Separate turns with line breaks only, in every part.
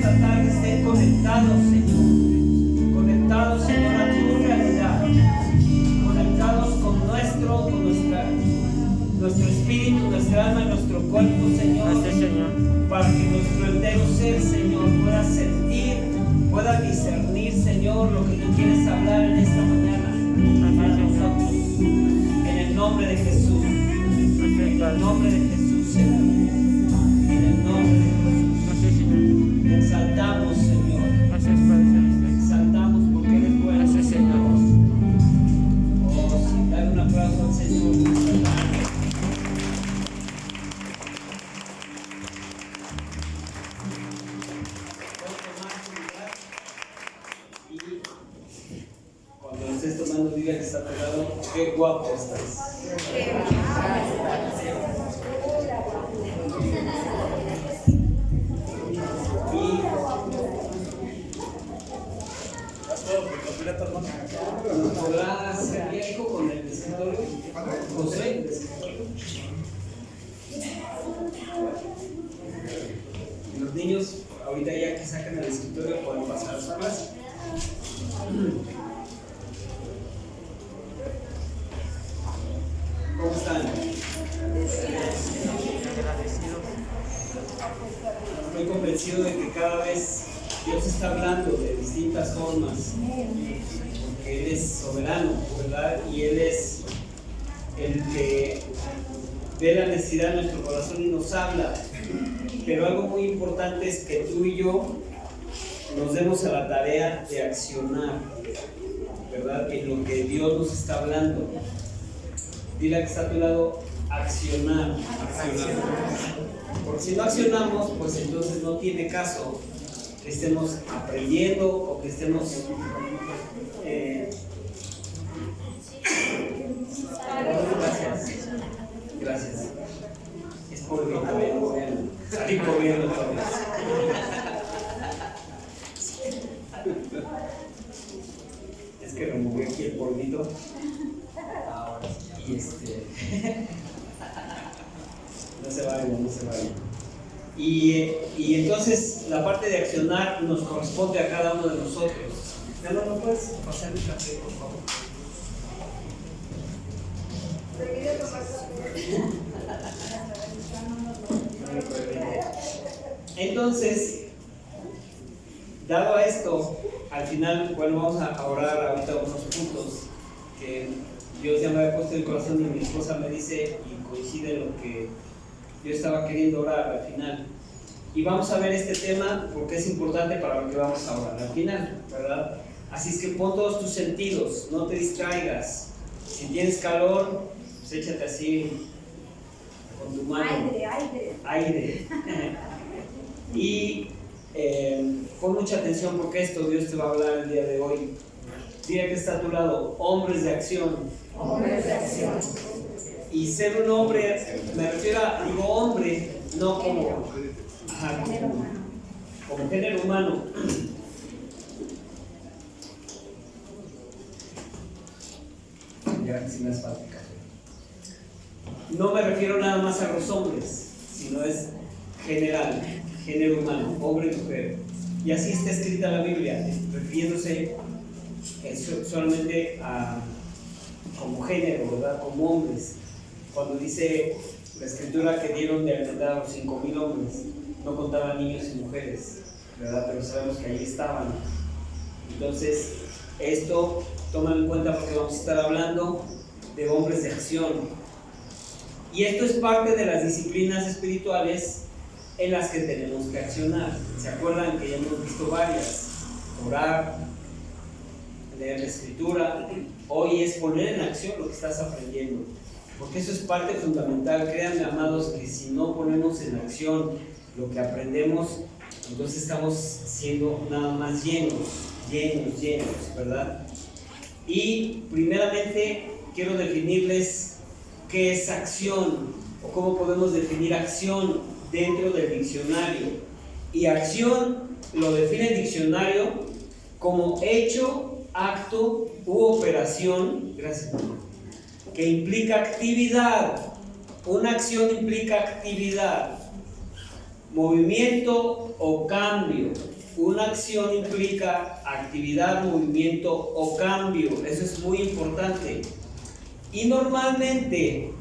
esta tarde estén conectados, Señor. Conectados, Señor, a tu realidad. Conectados con nuestro espíritu, nuestra alma y nuestro cuerpo, Señor. Para que nuestro entero ser, Señor, pueda sentir, pueda discernir, Señor, lo que tú quieres hablar en esta mañana para nosotros. En el nombre de Jesús. En el nombre de Jesús, Señor. En el nombre de Jesús. Te exaltamos, Señor. Te exaltamos porque eres bueno, Señor. Oh, sí, dale un aplauso al Señor. Cuando lo estés tomando, diga que está a tu lado, qué guapo estás. ¿Podrá ser viejo con el escritorio? José, el escritorio. Los niños, ahorita ya que sacan el escritorio, pueden pasar a su clase. ¿Cómo están? Estoy convencido de que cada vez Dios está hablando de distintas formas, porque Él es soberano, ¿verdad? Y Él es el que ve la necesidad de nuestro corazón y nos habla. Pero algo muy importante es que tú y yo nos demos a la tarea de accionar, ¿verdad? En lo que Dios nos está hablando. Dile a que está a tu lado, accionar. Porque si no accionamos, pues entonces no tiene caso que estemos aprendiendo o que estemos gracias. Es porque también voy a salir corriendo todos. Es que removí aquí el polvito. Y no se vaya. Y entonces la parte de accionar nos corresponde a cada uno de nosotros. ¿No puedes pasar el café, por favor? Entonces, dado a esto, al final, bueno, vamos a orar ahorita unos puntos que Dios ya me había puesto en el corazón y mi esposa me dice, y coincide lo que yo estaba queriendo orar al final. Y vamos a ver este tema porque es importante para lo que vamos a orar al final, ¿verdad? Así es que pon todos tus sentidos, no te distraigas. Si tienes calor, pues échate así con tu mano. Aire. Y pon mucha atención porque esto Dios te va a hablar el día de hoy. Dile que está a tu lado, hombres de acción. Y ser un hombre, me refiero a, digo hombre, no como género humano. Ya si me hace falta café. No me refiero nada más a los hombres, sino es general, género humano, hombre y mujer. Y así está escrita la Biblia, refiriéndose solamente a como género, ¿verdad? Como hombres. Cuando dice la escritura que dieron de alimentar a los 5,000 hombres, no contaban niños y mujeres, ¿verdad? Pero sabemos que ahí estaban. Entonces, esto tómalo en cuenta porque vamos a estar hablando de hombres de acción. Y esto es parte de las disciplinas espirituales en las que tenemos que accionar. ¿Se acuerdan que ya hemos visto varias? Orar, leer la escritura. Hoy es poner en acción lo que estás aprendiendo, porque eso es parte fundamental. Créanme, amados, que si no ponemos en acción lo que aprendemos, entonces estamos siendo nada más llenos, ¿verdad? Y primeramente quiero definirles qué es acción o cómo podemos definir acción dentro del diccionario. Y acción lo define el diccionario como hecho, acto u operación, gracias, que implica actividad. Una acción implica actividad, movimiento o cambio. una acción implica actividad, movimiento o cambio. Eso es muy importante. Y normalmente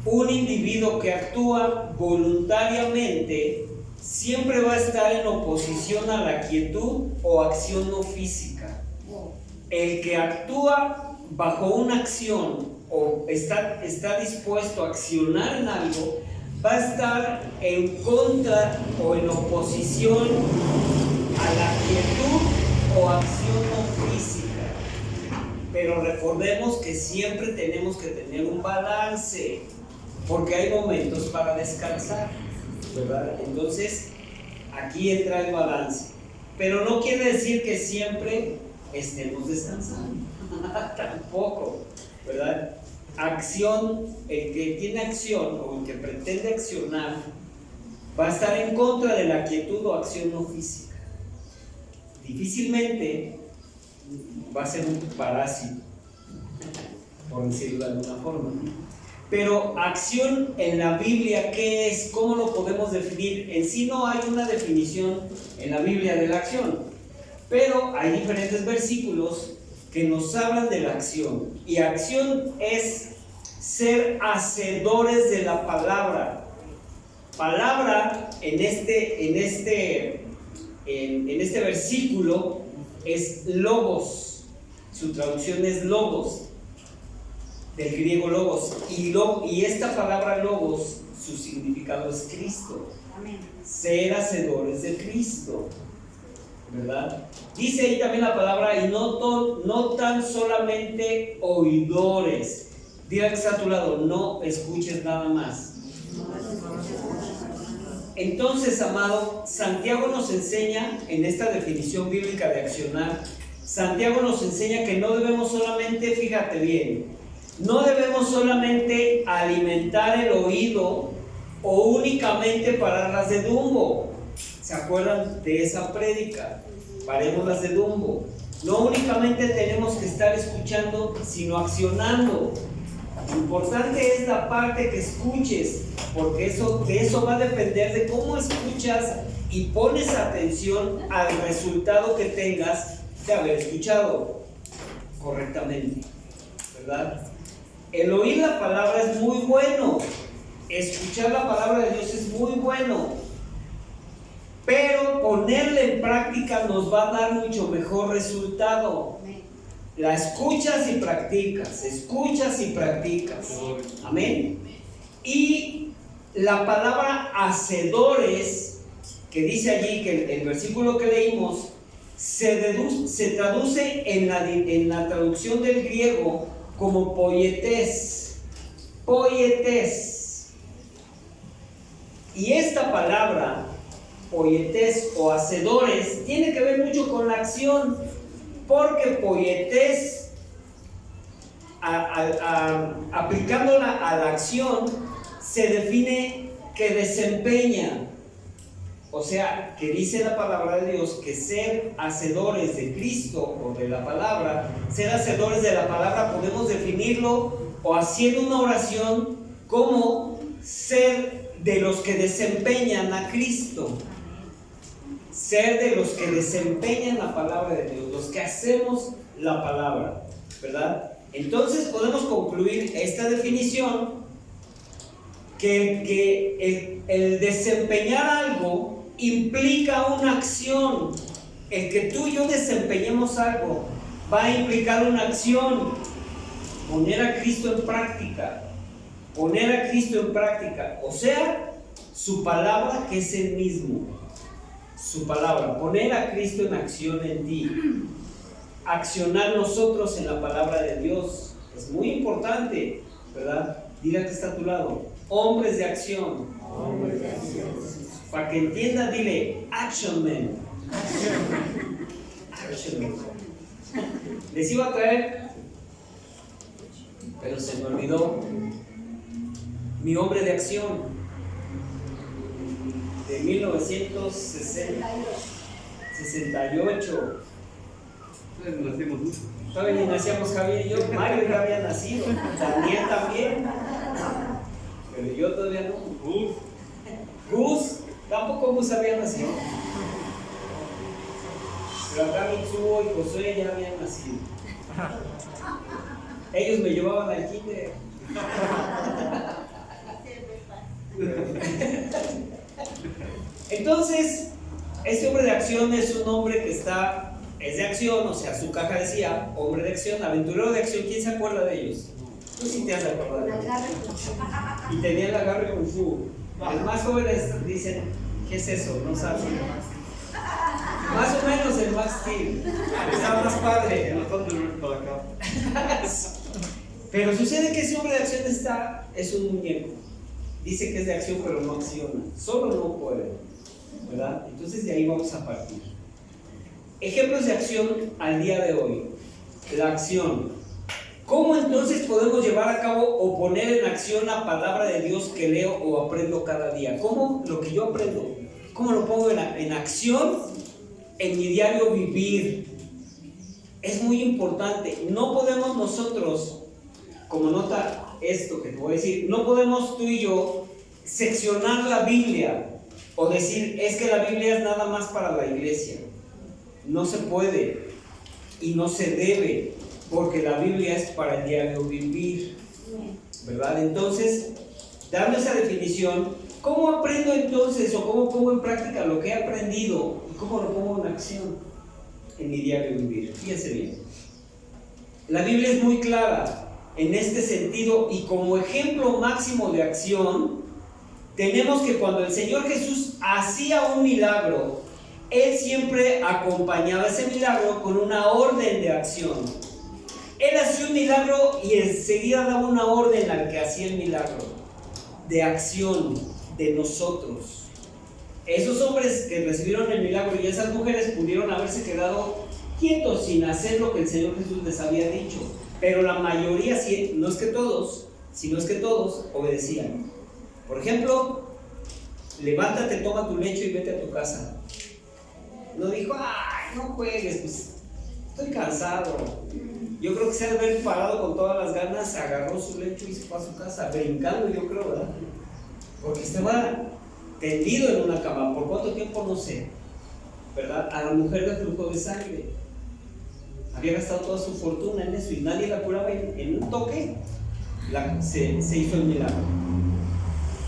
un individuo que actúa voluntariamente siempre va a estar en oposición a la quietud o acción no física. El que actúa bajo una acción o está dispuesto a accionar en algo, va a estar en contra o en oposición a la quietud o acción no física. Pero recordemos que siempre tenemos que tener un balance, porque hay momentos para descansar, ¿verdad? Entonces, aquí entra el balance. Pero no quiere decir que siempre estemos descansando, tampoco, ¿verdad? Acción, el que tiene acción o el que pretende accionar va a estar en contra de la quietud o acción no física. Difícilmente va a ser un parásito, por decirlo de alguna forma. Pero acción en la Biblia, ¿qué es? ¿Cómo lo podemos definir? En sí no hay una definición en la Biblia de la acción, pero hay diferentes versículos que nos hablan de la acción. Y acción es ser hacedores de la palabra. Palabra en este versículo es logos. Su traducción es logos, del griego logos. Y esta palabra logos, su significado es Cristo. Amén. Ser hacedores de Cristo, ¿verdad? Dice ahí también la palabra, y no tan solamente oidores. Dile que está a tu lado, no escuches nada más. Entonces, amado, Santiago nos enseña, en esta definición bíblica de accionar, Santiago nos enseña que no debemos solamente, fíjate bien, no debemos solamente alimentar el oído o únicamente pararlas de Dumbo. ¿Se acuerdan de esa prédica? Parémoslas de Dumbo. No únicamente tenemos que estar escuchando, sino accionando. Lo importante es la parte que escuches, porque de eso va a depender de cómo escuchas y pones atención al resultado que tengas de haber escuchado correctamente, ¿verdad? El oír la palabra es muy bueno, escuchar la palabra de Dios es muy bueno, pero ponerla en práctica nos va a dar mucho mejor resultado. La escuchas y practicas, escuchas y practicas. Amén. Y la palabra hacedores, que dice allí, que el versículo que leímos, se traduce en la traducción del griego como poietes. Poietes. Y esta palabra, poietes o hacedores, tiene que ver mucho con la acción. Porque poietes, aplicándola a la acción, se define que desempeña. O sea, que dice la palabra de Dios que ser hacedores de Cristo o de la palabra, ser hacedores de la palabra, podemos definirlo o haciendo una oración como ser de los que desempeñan a Cristo. Ser de los que desempeñan la palabra de Dios, los que hacemos la palabra, ¿verdad? Entonces podemos concluir esta definición que el desempeñar algo implica una acción. El que tú y yo desempeñemos algo va a implicar una acción. Poner a Cristo en práctica. Poner a Cristo en práctica. O sea, su palabra, que es el mismo. Su palabra, poner a Cristo en acción en ti, accionar nosotros en la palabra de Dios, es muy importante, ¿verdad? Dile que está a tu lado, hombres de acción, hombres de acción. Para que entiendan, dile, action men. Action men. Les iba a traer, pero se me olvidó, mi hombre de acción. De 1968. Todavía ni nacíamos Javier y yo. Mario ya había nacido, Daniel también, pero yo todavía no. Gus, tampoco Gus había nacido. Pero acá Mitsuo y Josué ya habían nacido. Ellos me llevaban al kinder. Entonces, este hombre de acción es un hombre que es de acción, o sea, su caja decía hombre de acción, aventurero de acción. ¿Quién se acuerda de ellos? Tú sí te has acordado de ellos. Y tenía el agarre Kung Fu. Los más jóvenes dicen, ¿qué es eso? No saben. Más o menos el Max Steel. Está más padre. Pero sucede que ese hombre de acción es un muñeco. Dice que es de acción, pero no acciona. Solo no puede, ¿verdad? Entonces de ahí vamos a partir. Ejemplos de acción al día de hoy. La acción. ¿Cómo entonces podemos llevar a cabo o poner en acción la palabra de Dios que leo o aprendo cada día? ¿Cómo lo que yo aprendo, cómo lo pongo en acción en mi diario vivir? Es muy importante. No podemos nosotros, como nota esto que te voy a decir, no podemos tú y yo seccionar la Biblia o decir, es que la Biblia es nada más para la iglesia. No se puede y no se debe, porque la Biblia es para el diario vivir, ¿verdad? Entonces, dando esa definición, ¿cómo aprendo entonces o cómo pongo en práctica lo que he aprendido y cómo lo pongo en acción en mi diario vivir? Fíjense bien. La Biblia es muy clara en este sentido y como ejemplo máximo de acción, tenemos que cuando el Señor Jesús hacía un milagro, Él siempre acompañaba ese milagro con una orden de acción. Él hacía un milagro y enseguida daba una orden al que hacía el milagro, de acción de nosotros. Esos hombres que recibieron el milagro y esas mujeres pudieron haberse quedado quietos sin hacer lo que el Señor Jesús les había dicho, pero la mayoría, no es que todos, sino es que todos obedecían. Por ejemplo, levántate, toma tu lecho y vete a tu casa. No dijo, ay, no juegues, pues estoy cansado. Yo creo que se ha de haber parado con todas las ganas, agarró su lecho y se fue a su casa, brincando, yo creo, ¿verdad? Porque estaba tendido en una cama. ¿Por cuánto tiempo? No sé, ¿verdad? A la mujer de flujo de sangre había gastado toda su fortuna en eso y nadie la curaba. En un toque se hizo el milagro,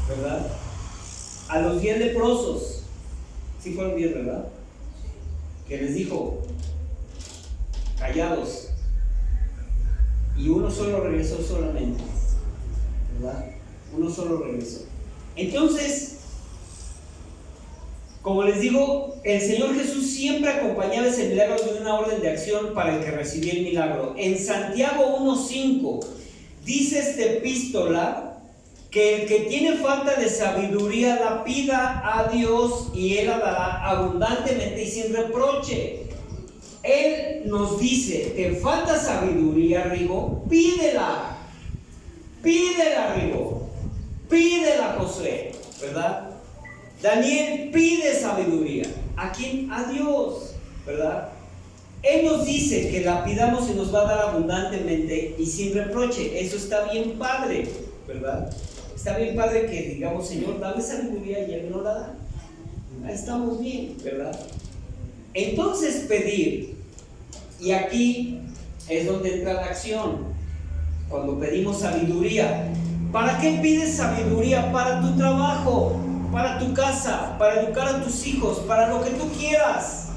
¿verdad? A los 10 leprosos, sí fueron 10, ¿verdad? Que les dijo, callados, y uno solo regresó solamente, ¿verdad? Uno solo regresó. Entonces, como les digo, el Señor Jesús siempre acompañaba ese milagro de una orden de acción para el que recibía el milagro. En Santiago 1:5 dice esta epístola que el que tiene falta de sabiduría la pida a Dios y Él la dará abundantemente y sin reproche. Él nos dice, ¿te falta sabiduría, Rigo? Pídela. Pídela, Rigo. Pídela, Josué, ¿verdad? Daniel pide sabiduría. ¿A quién? A Dios, ¿verdad? Él nos dice que la pidamos y nos va a dar abundantemente y sin reproche. Eso está bien padre, ¿verdad? Está bien padre que digamos, Señor, dame sabiduría y Él no la da. Ahí estamos bien, ¿verdad? Entonces pedir, y aquí es donde entra la acción, cuando pedimos sabiduría. ¿Para qué pides sabiduría? Para tu trabajo, para tu casa, para educar a tus hijos, para lo que tú quieras.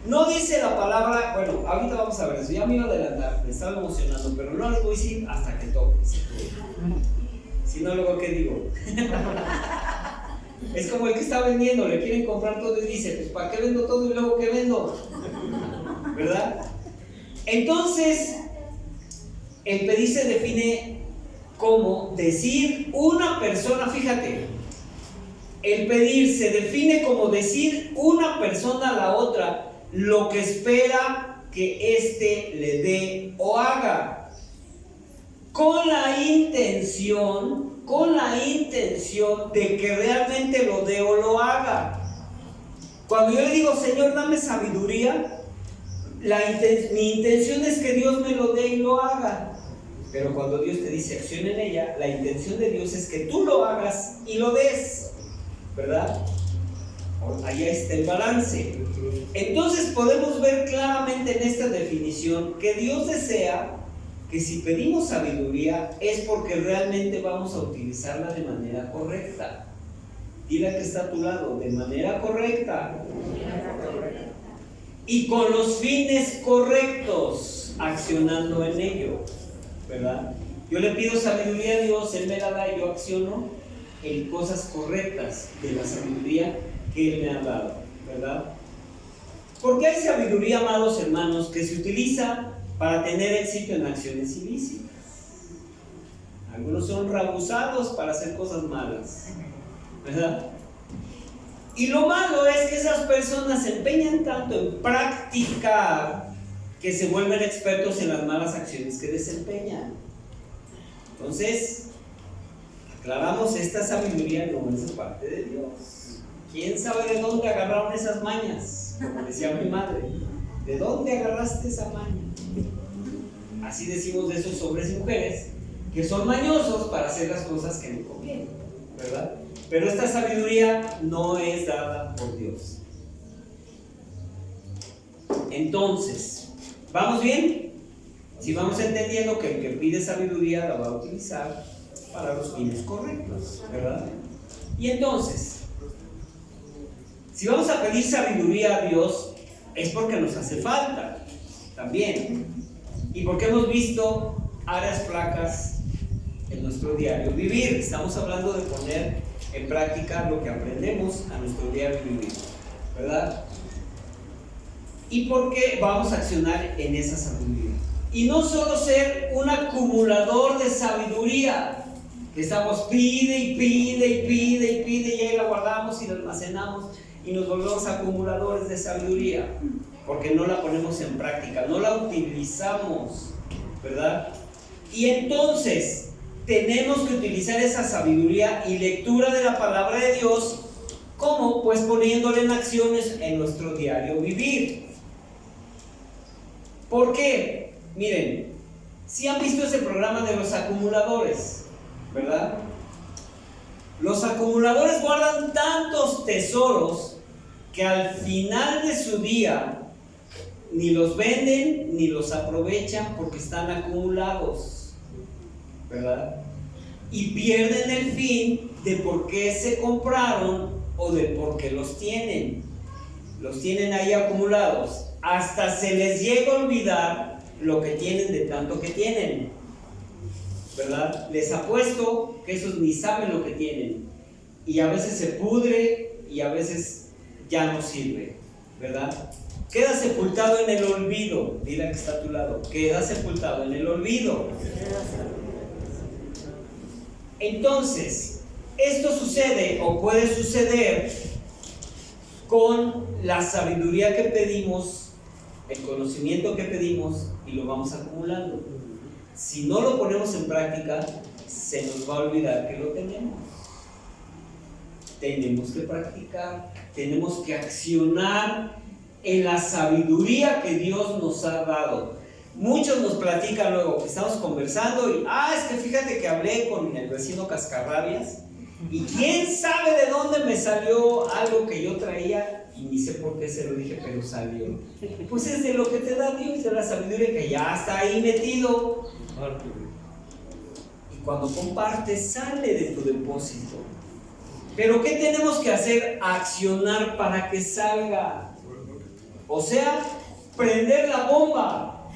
No dice la palabra, bueno, ahorita vamos a ver eso, ya me iba a adelantar, me estaba emocionando, pero no les voy a decir hasta que toque. Si no, luego, ¿qué digo? Es como el que está vendiendo, le quieren comprar todo y dice, pues ¿para qué vendo todo y luego qué vendo? ¿Verdad? Entonces, el pedir se define como decir una persona, fíjate, el pedir se define como decir una persona a la otra lo que espera que éste le dé o haga, con la intención de que realmente lo dé o lo haga. Cuando yo le digo, Señor, dame sabiduría, mi intención es que Dios me lo dé y lo haga. Pero cuando Dios te dice acción en ella, la intención de Dios es que tú lo hagas y lo des, ¿verdad? Allá está el balance. Entonces podemos ver claramente en esta definición que Dios desea que si pedimos sabiduría es porque realmente vamos a utilizarla de manera correcta. Dile al que está a tu lado, de manera correcta y con los fines correctos, accionando en ello, ¿verdad? Yo le pido sabiduría a Dios, Él me la da y yo acciono en cosas correctas de la sabiduría que Él me ha dado, ¿verdad? Porque hay sabiduría, amados hermanos, que se utiliza para tener éxito en acciones ilícitas. Algunos son reabusados para hacer cosas malas, ¿verdad? Y lo malo es que esas personas se empeñan tanto en practicar que se vuelven expertos en las malas acciones que desempeñan. Entonces, aclaramos, esta sabiduría no es de parte de Dios. ¿Quién sabe de dónde agarraron esas mañas? Como decía mi madre, ¿de dónde agarraste esa maña? Así decimos de esos hombres y mujeres que son mañosos para hacer las cosas que no convienen, ¿verdad? Pero esta sabiduría no es dada por Dios. Entonces, ¿vamos bien? Si vamos entendiendo que el que pide sabiduría la va a utilizar para los fines correctos, ¿verdad? Y entonces, si vamos a pedir sabiduría a Dios, es porque nos hace falta también. Y porque hemos visto áreas flacas en nuestro diario vivir. Estamos hablando de poner en práctica lo que aprendemos a nuestro diario vivir, ¿verdad? Y porque vamos a accionar en esa sabiduría. Y no solo ser un acumulador de sabiduría, que estamos pide y pide y pide y pide y ahí la guardamos y la almacenamos y nos volvemos acumuladores de sabiduría, porque no la ponemos en práctica, no la utilizamos, ¿verdad? Y entonces tenemos que utilizar esa sabiduría y lectura de la palabra de Dios, ¿cómo? Pues poniéndole en acciones en nuestro diario vivir. ¿Por qué? Miren, si han visto ese programa de los acumuladores, ¿verdad? Los acumuladores guardan tantos tesoros que al final de su día ni los venden ni los aprovechan porque están acumulados, ¿verdad? Y pierden el fin de por qué se compraron o de por qué los tienen. Los tienen ahí acumulados. Hasta se les llega a olvidar lo que tienen de tanto que tienen, ¿verdad? Les apuesto que esos ni saben lo que tienen. Y a veces se pudre y a veces ya no sirve, ¿verdad? Queda sepultado en el olvido. Dile al que está a tu lado, queda sepultado en el olvido. Entonces, esto sucede o puede suceder con la sabiduría que pedimos, el conocimiento que pedimos y lo vamos acumulando. Si no lo ponemos en práctica, se nos va a olvidar que lo tenemos. Tenemos que practicar, tenemos que accionar en la sabiduría que Dios nos ha dado. Muchos nos platican luego que estamos conversando y es que fíjate que hablé con el vecino Cascarrabias y quién sabe de dónde me salió algo que yo traía y ni sé por qué se lo dije, pero salió. Pues es de lo que te da Dios, de la sabiduría que ya está ahí metido. Y cuando compartes, sale de tu depósito. Pero ¿qué tenemos que hacer? Accionar para que salga. O sea, prender la bomba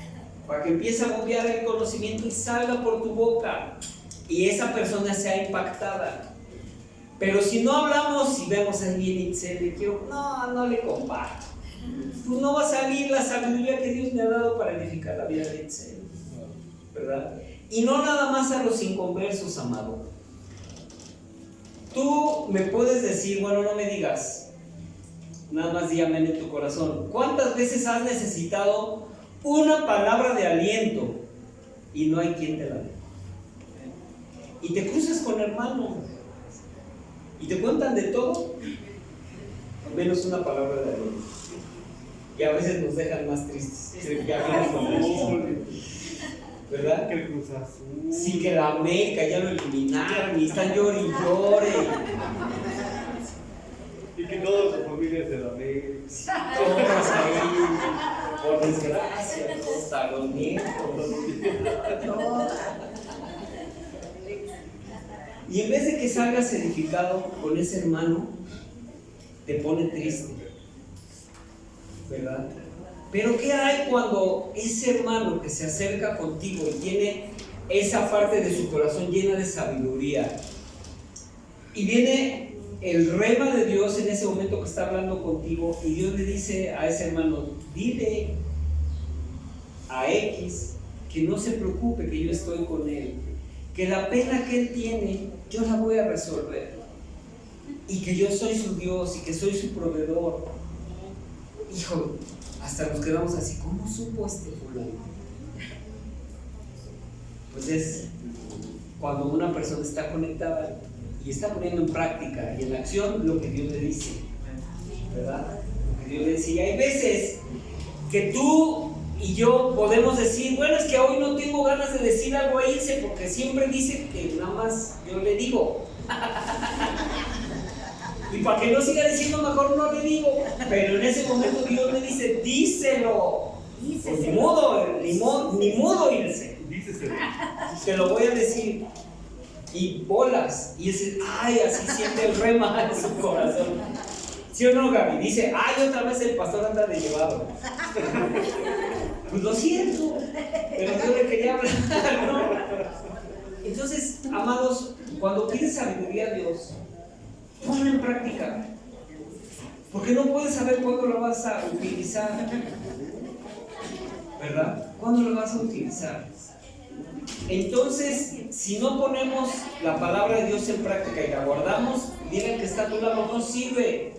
para que empiece a bombear el conocimiento y salga por tu boca y esa persona sea impactada. Pero si no hablamos y vemos a alguien y se le quiero, no le comparto. Pues no va a salir la sabiduría que Dios me ha dado para edificar la vida de Itzel, ¿verdad? Y no nada más a los inconversos, amado. Tú me puedes decir, bueno, no me digas, nada más di amén en tu corazón. ¿Cuántas veces has necesitado una palabra de aliento y no hay quien te la dé? Y te cruzas con hermanos y te cuentan de todo, menos una palabra de aliento. Y a veces nos dejan más tristes. ¿Verdad?
Que el Cruz Azul.
Sí, que la América ya lo eliminaron y están llore y llore.
Y que todos los familias de la vez.
Todos ahí, por desgracia, hasta los nietos. Y en vez de que salgas edificado con ese hermano, te pone triste, ¿verdad? Pero ¿qué hay cuando ese hermano que se acerca contigo y tiene esa parte de su corazón llena de sabiduría, y viene el rema de Dios en ese momento que está hablando contigo, y Dios le dice a ese hermano, dile a X que no se preocupe, que yo estoy con él, que la pena que él tiene yo la voy a resolver, y que yo soy su Dios y que soy su proveedor? Hijo, hasta nos quedamos así, ¿cómo supo este fulano? Pues es cuando una persona está conectada y está poniendo en práctica y en acción lo que Dios le dice, ¿verdad? Lo que Dios le dice. Y hay veces que tú y yo podemos decir, bueno, es que hoy no tengo ganas de decir algo a Ilse porque siempre dice que nada más yo le digo. Y para que no siga diciendo, mejor no le digo. Pero en ese momento Dios le dice, díselo. Pues ni modo, Ilse.
Díceselo.
Te lo voy a decir. Y bolas. Y dice, ay, así siente el rema en su corazón. ¿Sí o no, Gaby? Dice, ay, otra vez el pastor anda de llevado. Pues lo siento, pero yo le quería hablar, ¿no? Entonces, amados, cuando pides sabiduría a Dios, ponla en práctica. Porque no puedes saber cuándo lo vas a utilizar, ¿verdad? ¿Cuándo lo vas a utilizar? Entonces, si no ponemos la palabra de Dios en práctica y la guardamos, dile que está a tu lado, no sirve.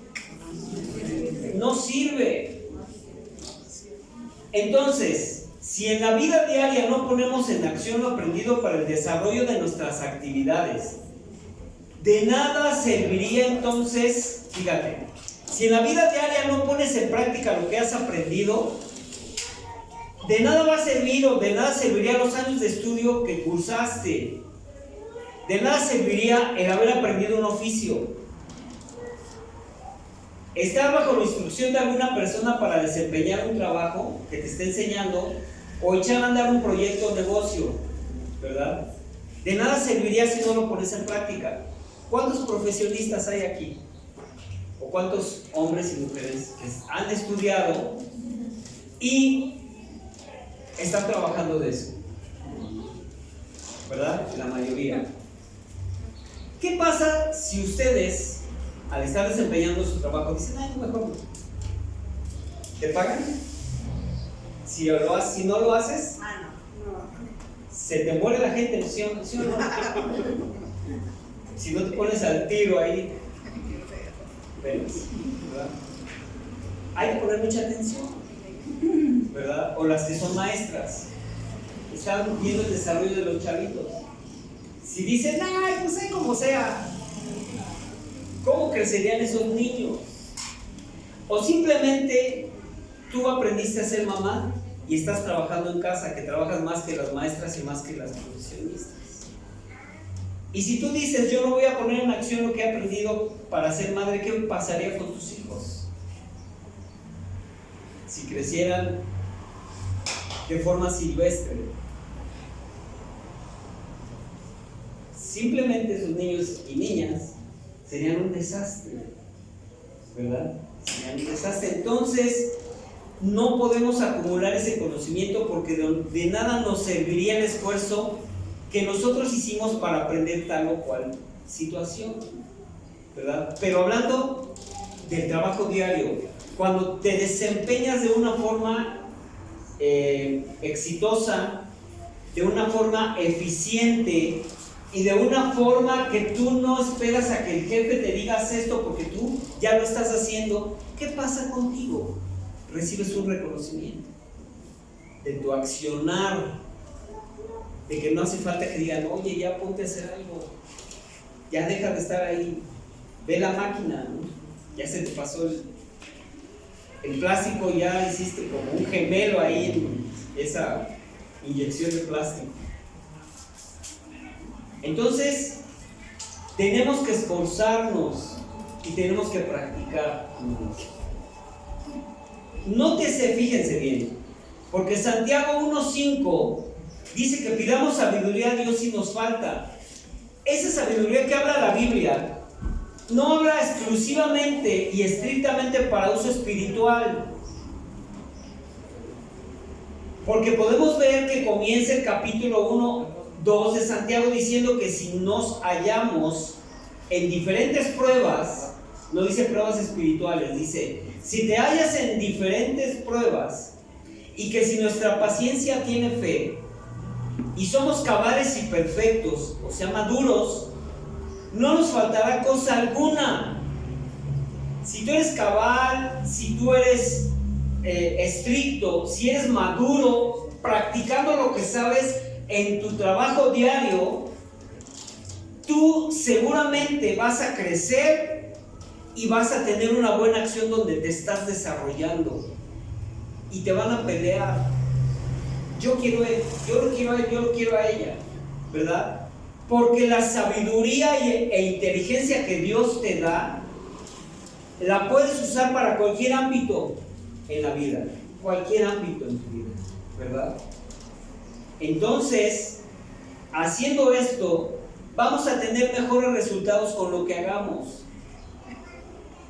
No sirve. Entonces, si en la vida diaria no ponemos en acción lo aprendido para el desarrollo de nuestras actividades, de nada serviría entonces, fíjate, si en la vida diaria no pones en práctica lo que has aprendido, de nada va a servir o de nada serviría los años de estudio que cursaste. De nada serviría el haber aprendido un oficio. Estar bajo la instrucción de alguna persona para desempeñar un trabajo que te esté enseñando o echar a andar un proyecto o negocio, ¿verdad? De nada serviría si no lo pones en práctica. ¿Cuántos profesionistas hay aquí? ¿O cuántos hombres y mujeres que han estudiado y están trabajando de eso? ¿Verdad? La mayoría. ¿Qué pasa si ustedes, al estar desempeñando su trabajo, dicen, ay, no, mejor no? ¿Te pagan? Si no lo haces, se te muere la gente, ¿sí o no? Si no te pones al tiro ahí, ¿verdad? Hay que poner mucha atención, ¿verdad? O las que son maestras, están viendo el desarrollo de los chavitos. Si dicen, ay, pues ahí como sea, ¿cómo crecerían esos niños? O simplemente tú aprendiste a ser mamá y estás trabajando en casa, que trabajas más que las maestras y más que las profesionistas. Y si tú dices, yo no voy a poner en acción lo que he aprendido para ser madre, ¿qué pasaría con tus hijos? Si crecieran de forma silvestre. Simplemente esos niños y niñas serían un desastre, ¿verdad? Serían un desastre. Entonces, no podemos acumular ese conocimiento porque de nada nos serviría el esfuerzo que nosotros hicimos para aprender tal o cual situación, ¿verdad? Pero hablando del trabajo diario, cuando te desempeñas de una forma exitosa, de una forma eficiente y de una forma que tú no esperas a que el jefe te diga haz esto porque tú ya lo estás haciendo, ¿qué pasa contigo? Recibes un reconocimiento de tu accionar, de que no hace falta que digan, oye, ya ponte a hacer algo, ya deja de estar ahí, ve la máquina, ¿no? Ya se te pasó el plástico, ya hiciste como un gemelo ahí en esa inyección de plástico. Entonces, tenemos que esforzarnos y tenemos que practicar. Nótese, fíjense bien, porque Santiago 1:5 dice que pidamos sabiduría a Dios si nos falta. Esa sabiduría que habla la Biblia no habla exclusivamente y estrictamente para uso espiritual, porque podemos ver que comienza el capítulo 1:2 de Santiago diciendo que si nos hallamos en diferentes pruebas, no dice pruebas espirituales, dice, si te hallas en diferentes pruebas, y que si nuestra paciencia tiene fe, y somos cabales y perfectos, o sea, maduros, no nos faltará cosa alguna. Si tú eres cabal, si tú eres estricto, si eres maduro, practicando lo que sabes en tu trabajo diario, tú seguramente vas a crecer y vas a tener una buena acción donde te estás desarrollando y te van a pelear. Yo quiero a él, yo lo quiero a él, yo lo quiero a ella, ¿verdad? Porque la sabiduría e inteligencia que Dios te da la puedes usar para cualquier ámbito en la vida, cualquier ámbito en tu vida, ¿verdad? Entonces, haciendo esto, vamos a tener mejores resultados con lo que hagamos.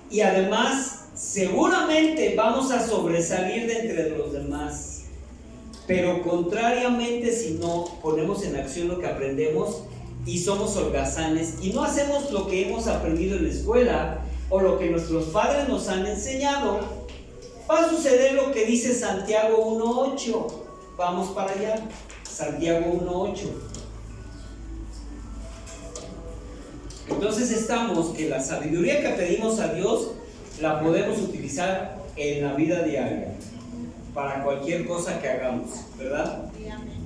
Y además, seguramente vamos a sobresalir de entre los demás. Pero contrariamente, si no ponemos en acción lo que aprendemos y somos holgazanes y no hacemos lo que hemos aprendido en la escuela o lo que nuestros padres nos han enseñado, va a suceder lo que dice Santiago 1:8. Vamos para allá. Santiago 1:8. Entonces estamos que la sabiduría que pedimos a Dios la podemos utilizar en la vida diaria para cualquier cosa que hagamos, ¿verdad?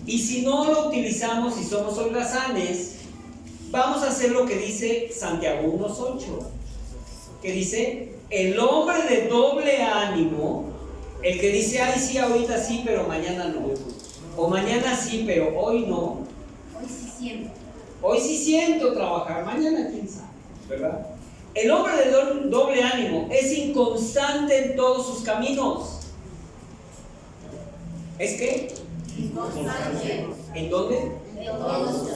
Y si no lo utilizamos y somos holgazanes, vamos a hacer lo que dice Santiago 1:8, que dice, el hombre de doble ánimo, el que dice, ay sí, ahorita sí, pero mañana no, o mañana sí, pero hoy no. Hoy sí siento trabajar, mañana quién sabe, ¿verdad? El hombre de doble ánimo es inconstante en todos sus caminos. ¿Es qué? Inconstante. ¿En dónde? En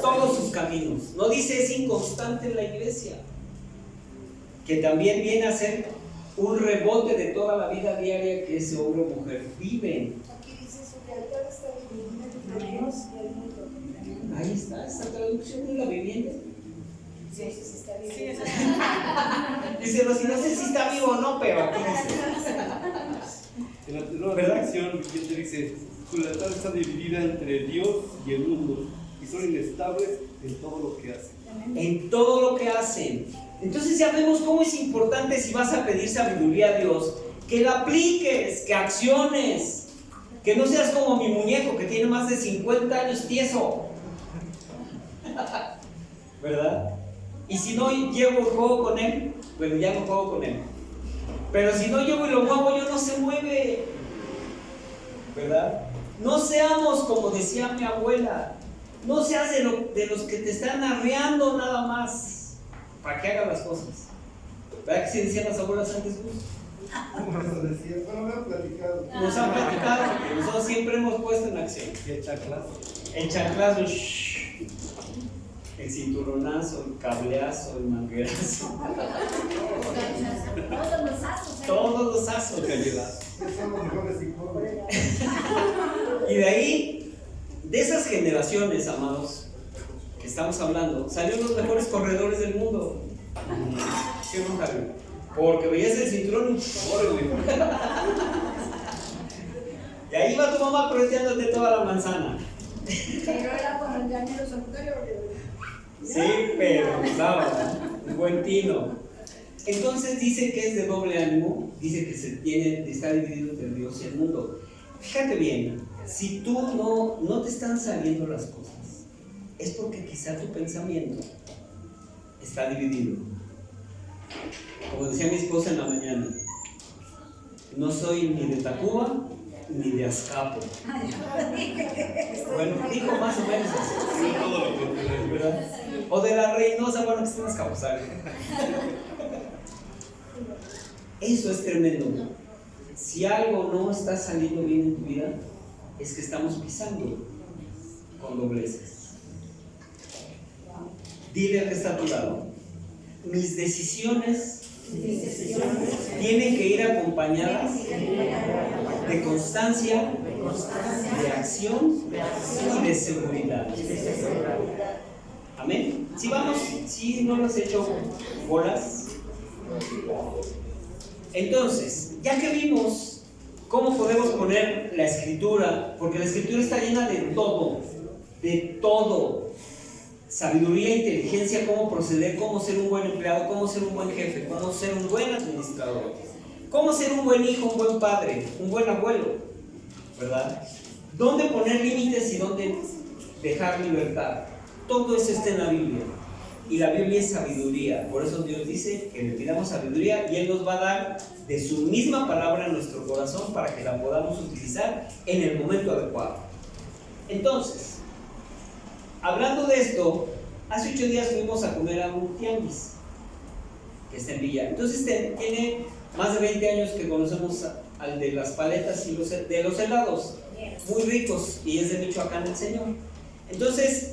todos sus caminos. No dice es inconstante en la iglesia, que también viene a ser un rebote de toda la vida diaria que ese hombre o mujer viven.
Aquí dice su lealtad está dividida entre Dios y el mundo.
Ahí está, esta traducción de la vivienda.
Sí, sí está bien.
Dice, no sé si está vivo o no, pero aquí dice.
En la nueva redacción dice, su lealtad está dividida entre Dios y el mundo y son inestables en todo lo que hacen.
En todo lo que hacen. Entonces ya vemos cómo es importante, si vas a pedir sabiduría a Dios, que la apliques, que acciones, que no seas como mi muñeco que tiene más de 50 años tieso, ¿verdad? Y si no llevo el juego con él, bueno, ya no juego con él, pero si no llevo y lo muevo, yo no se mueve, ¿verdad? No seamos como decía mi abuela, no seas de los que te están arreando nada más para que hagan las cosas. ¿Verdad que sí decían las abuelas antes?
Bueno, me han platicado.
Nos han platicado, que nosotros siempre hemos puesto en acción.
Y el chanclazo.
El chanclazo, el cinturonazo, el cableazo, el manguerazo. Todos los azos.
Son los mejores informes.
Y de ahí, de esas generaciones, amados, que estamos hablando, salieron los mejores corredores del mundo. ¿Sí o no, Javier? Porque veías el cinturón y órale. Y ahí va tu mamá correteándote toda la manzana.
Pero era con el llanero solitario.
Sí, pero usaba un buen tino. Entonces dice que es de doble ánimo, dice que está dividido entre Dios y el mundo. Fíjate bien, si tú no te están saliendo las cosas, es porque quizá tu pensamiento está dividido. Como decía mi esposa en la mañana, no soy ni de Tacuba ni de Azcapo. Bueno, dijo más o menos así, ¿verdad? O de la Reynosa, bueno, que estén Azcapotzalco. Eso es tremendo. Si algo no está saliendo bien en tu vida, es que estamos pisando con dobleces. Dile al que está a tu lado: mis decisiones tienen que ir acompañadas de constancia, de acción y de seguridad. Amén. Si vamos, si no nos he hecho bolas. Entonces, ya que vimos cómo podemos poner la escritura, porque la escritura está llena de todo, sabiduría, inteligencia, cómo proceder, cómo ser un buen empleado, cómo ser un buen jefe, cómo ser un buen administrador, cómo ser un buen hijo, un buen padre, un buen abuelo, ¿verdad? Dónde poner límites y dónde dejar libertad. Todo eso está en la Biblia. Y la Biblia es sabiduría. Por eso Dios dice que le pidamos sabiduría y Él nos va a dar de su misma palabra en nuestro corazón para que la podamos utilizar en el momento adecuado. Entonces, hablando de esto, hace 8 días fuimos a comer a un tianguis que está en Villa. Entonces tiene más de 20 años que conocemos al de las paletas y de los helados, muy ricos, y es de Michoacán el señor. Entonces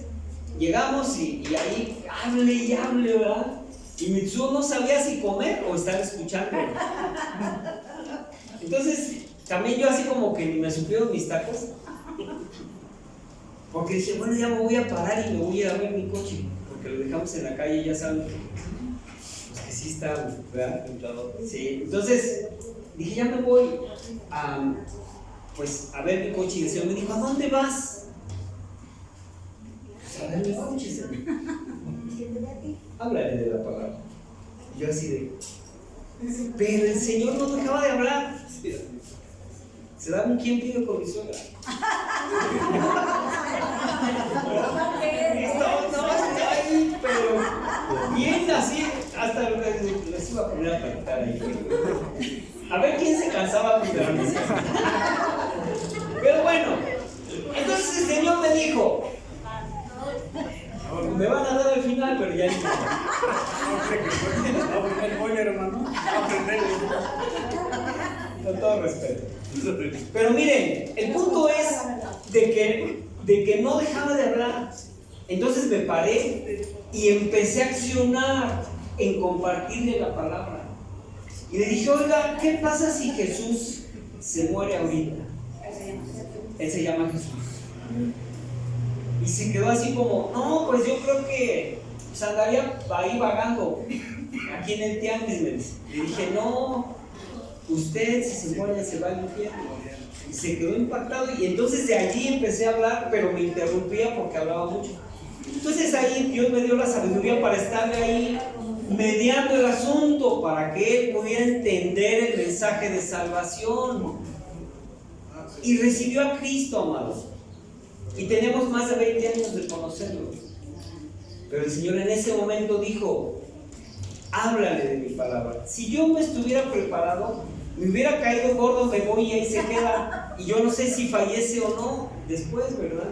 llegamos y ahí hable y hable, ¿verdad? Y Mitsuo no sabía si comer o estar escuchando. Entonces también yo así como que ni me supieron mis tacos, porque dije, bueno, ya me voy a parar y me voy a ir a ver mi coche, porque lo dejamos en la calle, ya saben, pues que sí está, ¿verdad? Sí, entonces dije, ya me voy a ver mi coche, y el Señor me dijo, ¿a dónde vas? Pues a ver mi coche, Señor. Háblale de la palabra. Y yo así de, pero el Señor no dejaba de hablar. Se daba un quién pido con mi suegra. Está ahí, pero bien así, hasta les iba a poner a cantar ahí. A ver quién se cansaba de la mesa. Pero bueno, entonces el Señor me dijo, me van a dar al final, pero ya con todo respeto. Pero miren, el punto es de que no dejaba de hablar. Entonces me paré y empecé a accionar en compartirle la palabra. Y le dije, oiga, ¿qué pasa si Jesús se muere ahorita? Él se llama Jesús. Y se quedó así como, no, pues yo creo que pues andaría ahí vagando aquí en el tianguis, me dice. Le dije, no, usted si se muere se va al infierno. Y se quedó impactado, y entonces de allí empecé a hablar, pero me interrumpía porque hablaba mucho. Entonces ahí Dios me dio la sabiduría para estarle ahí mediando el asunto, para que él pudiera entender el mensaje de salvación. Y recibió a Cristo, amados. Y tenemos más de 20 años de conocerlo. Pero el Señor en ese momento dijo, háblale de mi palabra. Si yo me estuviera preparado, me hubiera caído gordo, me voy y ahí se queda. Y yo no sé si fallece o no después, ¿verdad?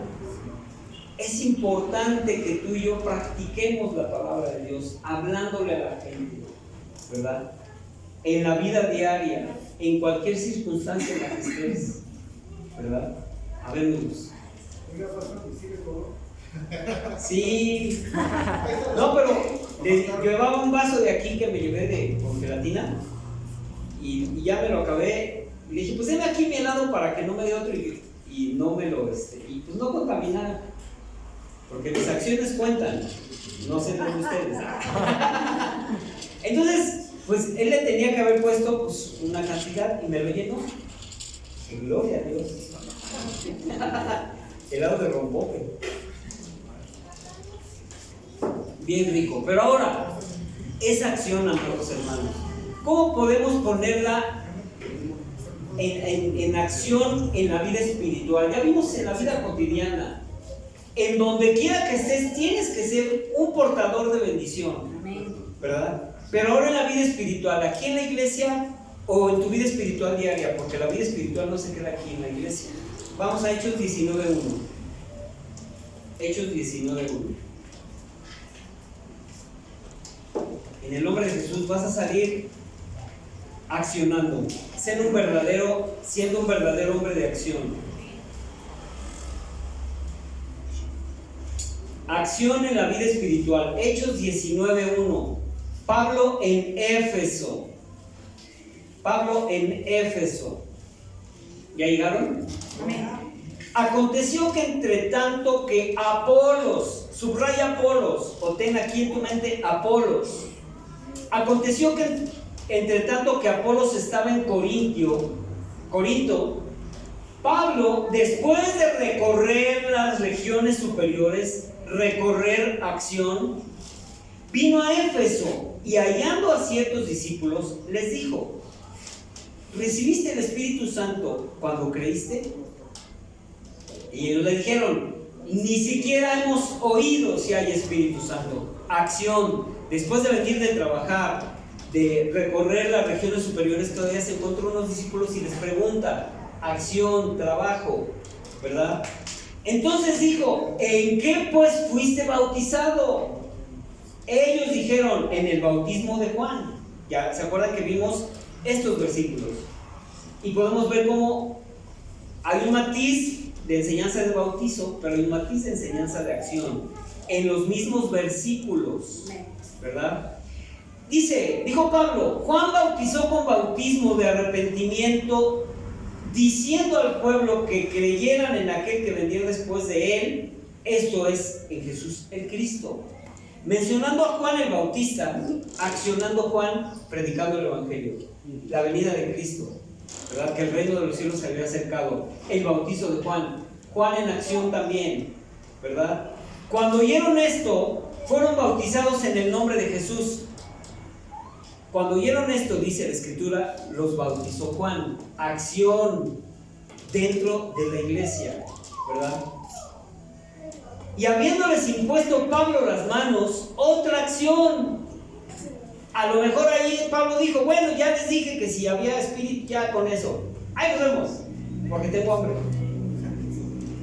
Es importante que tú y yo practiquemos la palabra de Dios, hablándole a la gente, ¿verdad? En la vida diaria, en cualquier circunstancia en la que estés, ¿verdad? Habemos. Sí. No, pero llevaba un vaso de aquí que me llevé con gelatina y ya me lo acabé. Y le dije, pues denme aquí mi helado para que no me dé otro y no me lo y pues no contaminar, porque mis acciones cuentan, no sé de ustedes. Entonces, pues él le tenía que haber puesto pues una cantidad y me lo llenó. Gloria a Dios. Helado de rompope. Bien rico. Pero ahora, esa acción, amados hermanos, ¿cómo podemos ponerla en acción en la vida espiritual? Ya vimos en la vida cotidiana. En donde quiera que estés, tienes que ser un portador de bendición, ¿verdad? Pero ahora en la vida espiritual, aquí en la iglesia o en tu vida espiritual diaria, porque la vida espiritual no se queda aquí en la iglesia. Vamos a Hechos 19:1. Hechos 19:1. En el nombre de Jesús vas a salir accionando, siendo un verdadero hombre de acción. Acción en la vida espiritual. Hechos 19:1. Pablo en Éfeso. ¿Ya llegaron? Aconteció que entre tanto que Apolos, subraya Apolos, o ten aquí en tu mente Apolos. Aconteció que entre tanto que Apolos estaba en Corinto, Pablo, después de recorrer las regiones superiores, recorrer acción, vino a Éfeso y hallando a ciertos discípulos, les dijo: ¿recibiste el Espíritu Santo cuando creíste? Y ellos le dijeron: ni siquiera hemos oído si hay Espíritu Santo. Acción. Después de venir de trabajar, de recorrer las regiones superiores, todavía se encontró unos discípulos y les pregunta: acción, trabajo, ¿verdad? Entonces dijo: ¿en qué pues fuiste bautizado? Ellos dijeron: en el bautismo de Juan. Ya se acuerdan que vimos estos versículos y podemos ver cómo hay un matiz de enseñanza de bautizo, pero hay un matiz de enseñanza de acción en los mismos versículos, ¿verdad? Dijo Pablo: Juan bautizó con bautismo de arrepentimiento, diciendo al pueblo que creyeran en aquel que vendría después de él, esto es, en Jesús el Cristo. Mencionando a Juan el Bautista, accionando Juan, predicando el Evangelio, la venida de Cristo, ¿verdad? Que el reino de los cielos se había acercado. El bautizo de Juan en acción también, ¿verdad? Cuando oyeron esto, fueron bautizados en el nombre de Jesús. Cuando oyeron esto, dice la Escritura, los bautizó Juan. Acción dentro de la iglesia, ¿verdad? Y habiéndoles impuesto Pablo las manos, otra acción. A lo mejor ahí Pablo dijo: bueno, ya les dije que si había espíritu, ya con eso, ahí nos vemos, porque tengo hambre.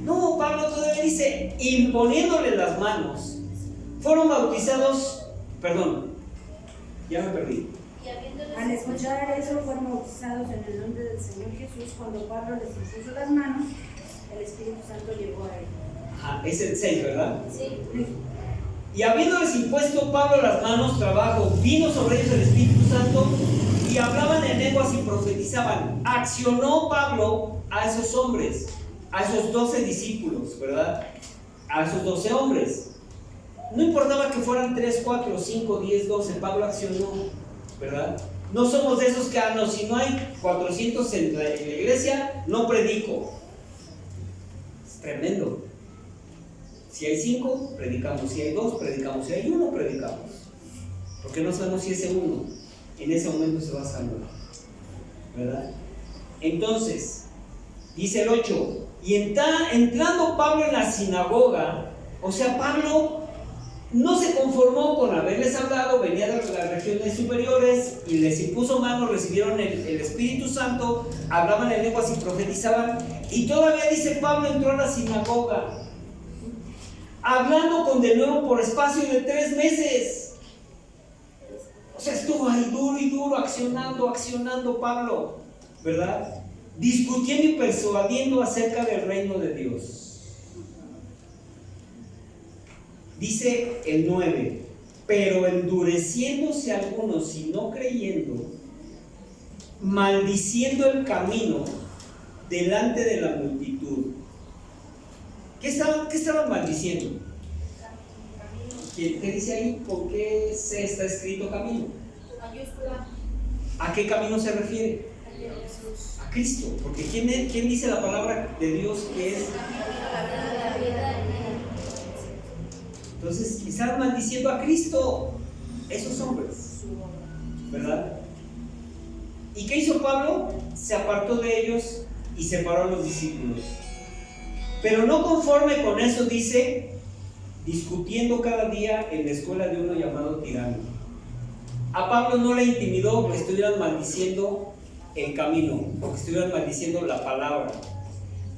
No, Pablo todavía dice: imponiéndole las manos, fueron bautizados, ya me perdí.
Al escuchar eso, fueron bautizados en el nombre del Señor Jesús. Cuando Pablo les impuso las manos, el Espíritu Santo llegó a él.
Es el 6, ¿verdad?
Sí.
Y habiéndoles impuesto Pablo las manos, trabajo, vino sobre ellos el Espíritu Santo y hablaban en lenguas y profetizaban. Accionó Pablo a esos hombres, a esos 12 discípulos, ¿verdad? A esos 12 hombres. No importaba que fueran 3, 4, 5, 10, 12, Pablo accionó, ¿verdad? No somos de esos que, no, si no hay 400 en la iglesia, no predico. Es tremendo. Si hay 5, predicamos. Si hay 2, predicamos. Si hay 1, predicamos. Porque no sabemos si ese 1 en ese momento se va a salvar, ¿verdad? Entonces, dice el 8: y entrando Pablo en la sinagoga, o sea, Pablo no se conformó con haberles hablado, venía de las regiones superiores y les impuso manos, recibieron el Espíritu Santo, hablaban en lenguas y profetizaban, y todavía dice Pablo entró a la sinagoga, hablando con de nuevo por espacio de 3 meses. O sea, estuvo ahí duro y duro, accionando Pablo, ¿verdad? Discutiendo y persuadiendo acerca del reino de Dios. Dice el 9: pero endureciéndose algunos y no creyendo, maldiciendo el camino delante de la multitud. ¿Qué estaban maldiciendo? ¿Qué dice ahí? ¿Por qué se está escrito camino? ¿A qué camino se refiere? A Cristo. Porque ¿quién dice la palabra de Dios que es? Entonces estaban maldiciendo a Cristo esos hombres, ¿verdad? ¿Y qué hizo Pablo? Se apartó de ellos y separó a los discípulos. Pero no conforme con eso, dice, discutiendo cada día en la escuela de uno llamado Tirano. A Pablo no le intimidó que estuvieran maldiciendo el camino, o que estuvieran maldiciendo la palabra.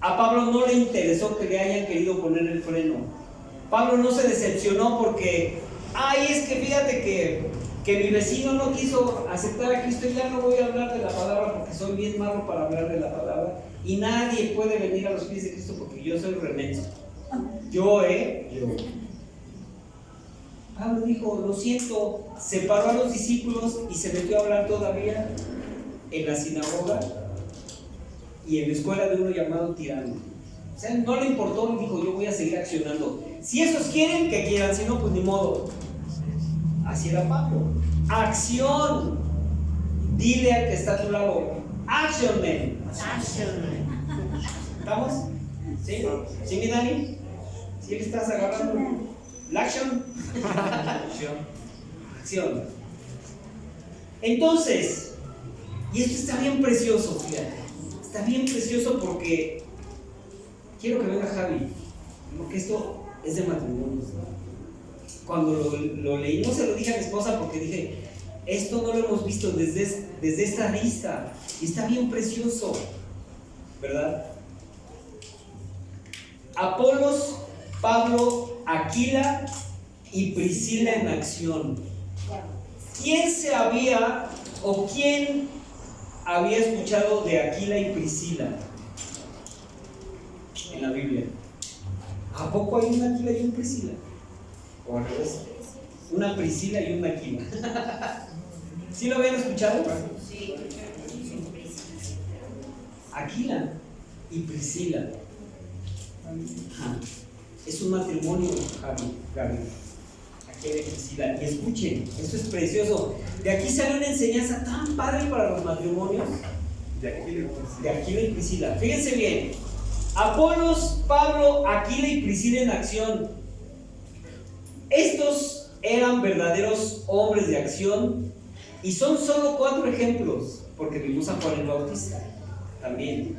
A Pablo no le interesó que le hayan querido poner el freno. Pablo no se decepcionó porque, es que fíjate que que mi vecino no quiso aceptar a Cristo, ya no voy a hablar de la palabra porque soy bien malo para hablar de la palabra, y nadie puede venir a los pies de Cristo porque yo soy remenso. Yo. Pablo dijo, lo siento, separó a los discípulos y se metió a hablar todavía en la sinagoga y en la escuela de uno llamado Tirano. O sea, no le importó, dijo, yo voy a seguir accionando. Si esos quieren, que quieran, si no, pues ni modo. Así era Pablo. Acción. Dile al que está a tu lado, action man. ¿Estamos? ¿Sí? ¿Sí, mi Dani? ¿Sí le estás agarrando? ¿La acción? Acción. Entonces, y esto está bien precioso, fíjate. Está bien precioso porque quiero que venga Javi, porque esto es de matrimonios. Cuando lo leí, no se lo dije a mi esposa porque dije, esto no lo hemos visto desde esta lista, y está bien precioso, ¿verdad? Apolos, Pablo, Aquila y Priscila en acción. ¿Quién había escuchado de Aquila y Priscila en la Biblia? ¿A poco hay una Aquila y una Priscila? ¿O al revés? Una Priscila y una Aquila. ¿Sí lo habían escuchado?
Sí.
Aquila y Priscila. Es un matrimonio, Gaby. Aquila y Priscila. Y escuchen, esto es precioso. De aquí sale una enseñanza tan padre para los matrimonios. De Aquila y Priscila. Fíjense bien. Apolos, Pablo, Aquila y Priscila en acción. Estos eran verdaderos hombres de acción. Y son solo 4 ejemplos, porque vimos a Juan el Bautista también.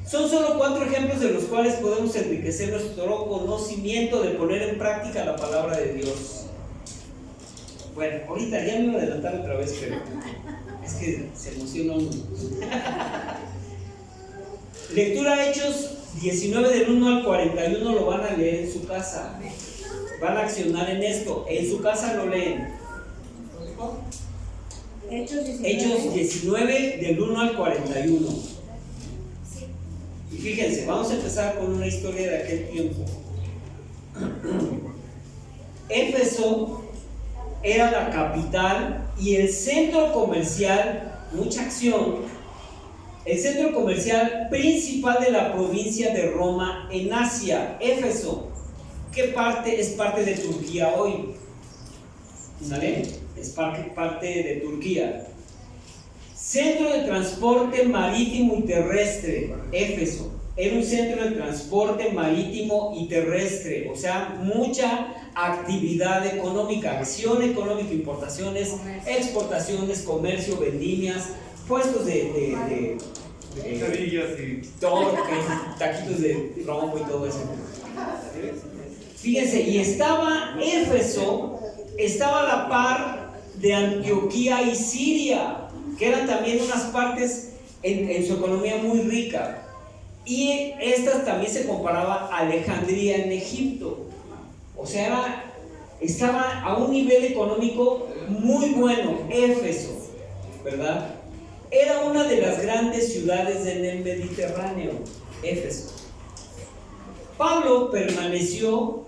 Son solo 4 ejemplos de los cuales podemos enriquecer nuestro conocimiento de poner en práctica la palabra de Dios. Bueno, ahorita ya me voy a adelantar otra vez, pero es que se emociona uno. Lectura Hechos 19 del 1 al 41, lo van a leer en su casa. Van a accionar en esto. En su casa lo leen.
Hechos
19 del 1 al 41. Y fíjense, vamos a empezar con una historia de aquel tiempo. Éfeso era la capital y el centro comercial, mucha acción, el centro comercial principal de la provincia de Roma en Asia. Éfeso, ¿qué parte es parte de Turquía hoy? ¿Sale? Es parte de Turquía. Centro de transporte marítimo y terrestre, Éfeso. Era un centro de transporte marítimo y terrestre, o sea, mucha actividad económica, acción económica, importaciones, exportaciones, comercio, vendimias, puestos de
quesadillas y
todo, taquitos de rombo y todo eso. Fíjense, y estaba Éfeso, estaba a la par de Antioquía y Siria, que eran también unas partes en su economía muy rica. Y esta también se comparaba a Alejandría en Egipto. O sea, estaba a un nivel económico muy bueno, Éfeso, ¿verdad? Era una de las grandes ciudades en el Mediterráneo, Éfeso. Pablo permaneció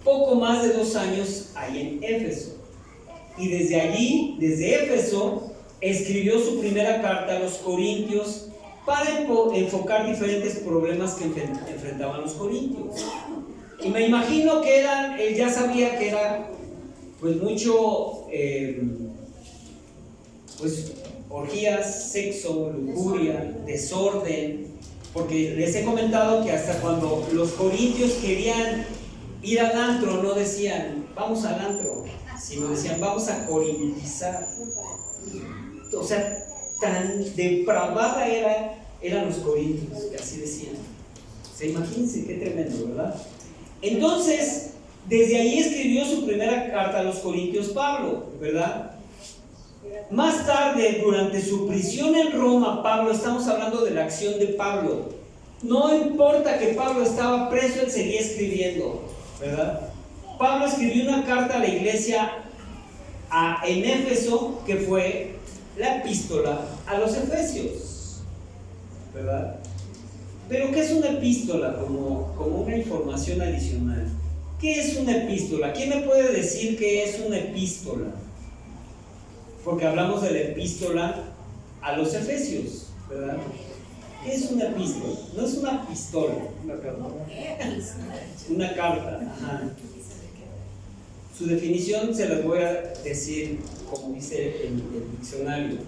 poco más de 2 años ahí en Éfeso. Y desde allí, desde Éfeso, escribió su primera carta a los Corintios para enfocar diferentes problemas que enfrentaban los corintios. Y me imagino que él ya sabía que era pues mucho pues orgías, sexo, lujuria, desorden, porque les he comentado que hasta cuando los corintios querían ir al antro, no decían vamos al antro, sino decían vamos a corintizar. O sea, tan depravada eran los corintios, que así decían. O sea, imagínense qué tremendo, ¿verdad? Entonces, desde ahí escribió su primera carta a los corintios Pablo, ¿verdad? Más tarde, durante su prisión en Roma, Pablo, estamos hablando de la acción de Pablo. No importa que Pablo estaba preso, él seguía escribiendo, ¿verdad? Pablo escribió una carta a la iglesia en Éfeso, que fue la epístola a los Efesios, ¿verdad? Pero ¿qué es una epístola? Como una información adicional. ¿Qué es una epístola? ¿Quién me puede decir qué es una epístola? Porque hablamos de la epístola a los Efesios, ¿verdad? ¿Qué es una epístola? No es una pistola.
Una carta.
Una carta. Ajá. Su definición se las voy a decir como dice el diccionario.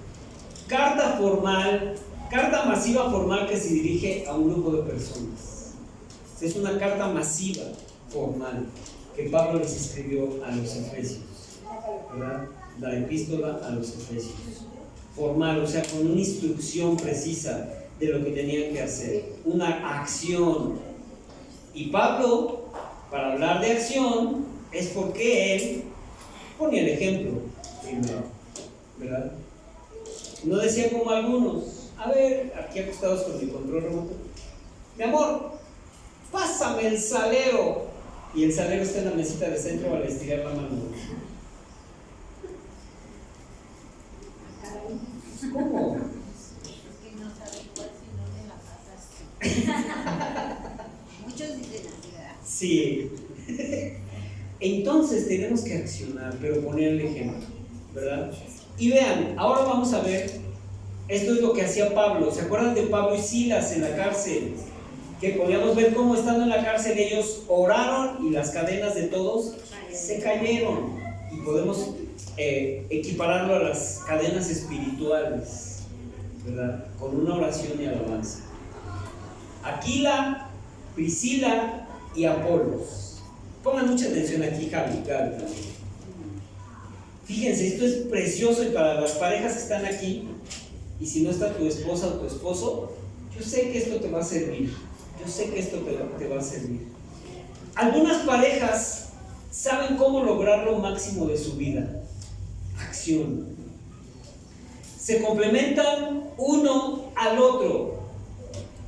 Carta formal, carta masiva formal que se dirige a un grupo de personas. Es una carta masiva formal que Pablo les escribió a los Efesios, ¿verdad? La epístola a los Efesios. Formal, o sea, con una instrucción precisa de lo que tenían que hacer, una acción. Y Pablo, para hablar de acción, es porque él ponía el ejemplo primero, ¿verdad? No decía como algunos, a ver, aquí acostados con mi control remoto, mi amor, pásame el salero, y el salero está en la mesita de centro al estirar la mano. ¿Cómo?
Que no sabe cuál si no me la pasas. Muchos dicen así, ¿verdad?
Sí. Entonces tenemos que accionar, pero poner el ejemplo, ¿verdad? Y vean, ahora vamos a ver, esto es lo que hacía Pablo. ¿Se acuerdan de Pablo y Silas en la cárcel? Que podíamos ver cómo estando en la cárcel ellos oraron y las cadenas de todos se cayeron. Y podemos equipararlo a las cadenas espirituales, ¿verdad? Con una oración y alabanza. Aquila, Priscila y Apolos. Pongan mucha atención aquí, Gaby. Fíjense, esto es precioso y para las parejas que están aquí, y si no está tu esposa o tu esposo, yo sé que esto te va a servir. Yo sé que esto te va a servir. Algunas parejas saben cómo lograr lo máximo de su vida. Acción. Se complementan uno al otro.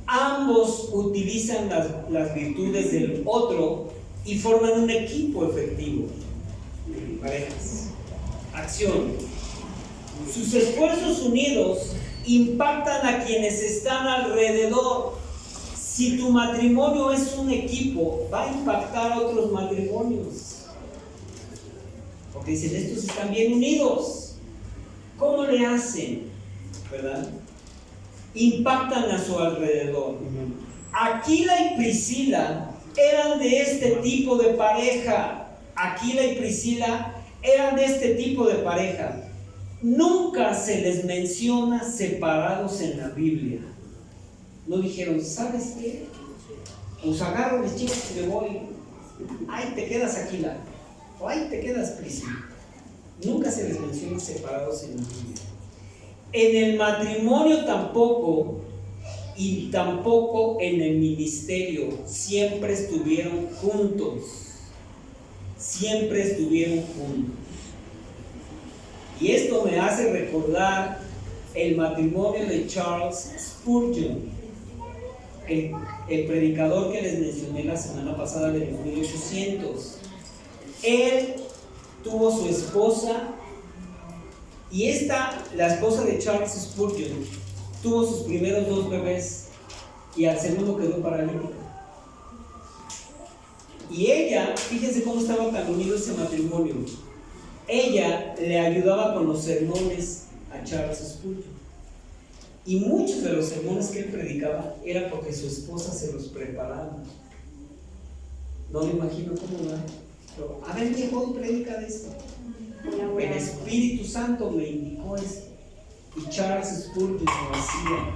Ambos utilizan las virtudes del otro y forman un equipo efectivo. Parejas. Acción. Sus esfuerzos unidos impactan a quienes están alrededor. Si tu matrimonio es un equipo, va a impactar a otros matrimonios. Porque dicen, estos están bien unidos. ¿Cómo le hacen? ¿Verdad? Impactan a su alrededor. Aquila y Priscila eran de este tipo de pareja. Aquila y Priscila eran de este tipo de pareja. Nunca se les menciona separados en la Biblia. No dijeron, ¿sabes qué? Pues agarro mis chicos y me voy. Ahí te quedas, Aquila. O ahí te quedas, Priscila. Nunca se les menciona separados en la Biblia. En el matrimonio tampoco, y tampoco en el ministerio. Siempre estuvieron juntos. Siempre estuvieron juntos. Y esto me hace recordar el matrimonio de Charles Spurgeon, el predicador que les mencioné la semana pasada de los 1800. Él tuvo su esposa, y la esposa de Charles Spurgeon, tuvo sus primeros 2 bebés y al segundo quedó paralítica. Y ella, fíjense cómo estaba tan unido ese matrimonio. Ella le ayudaba con los sermones a Charles Spurgeon. Y muchos de los sermones que él predicaba era porque su esposa se los preparaba. No me imagino cómo va. Pero, a ver, viejo, predica de esto. El Espíritu Santo me indicó esto. Y Charles Spurgeon lo hacía.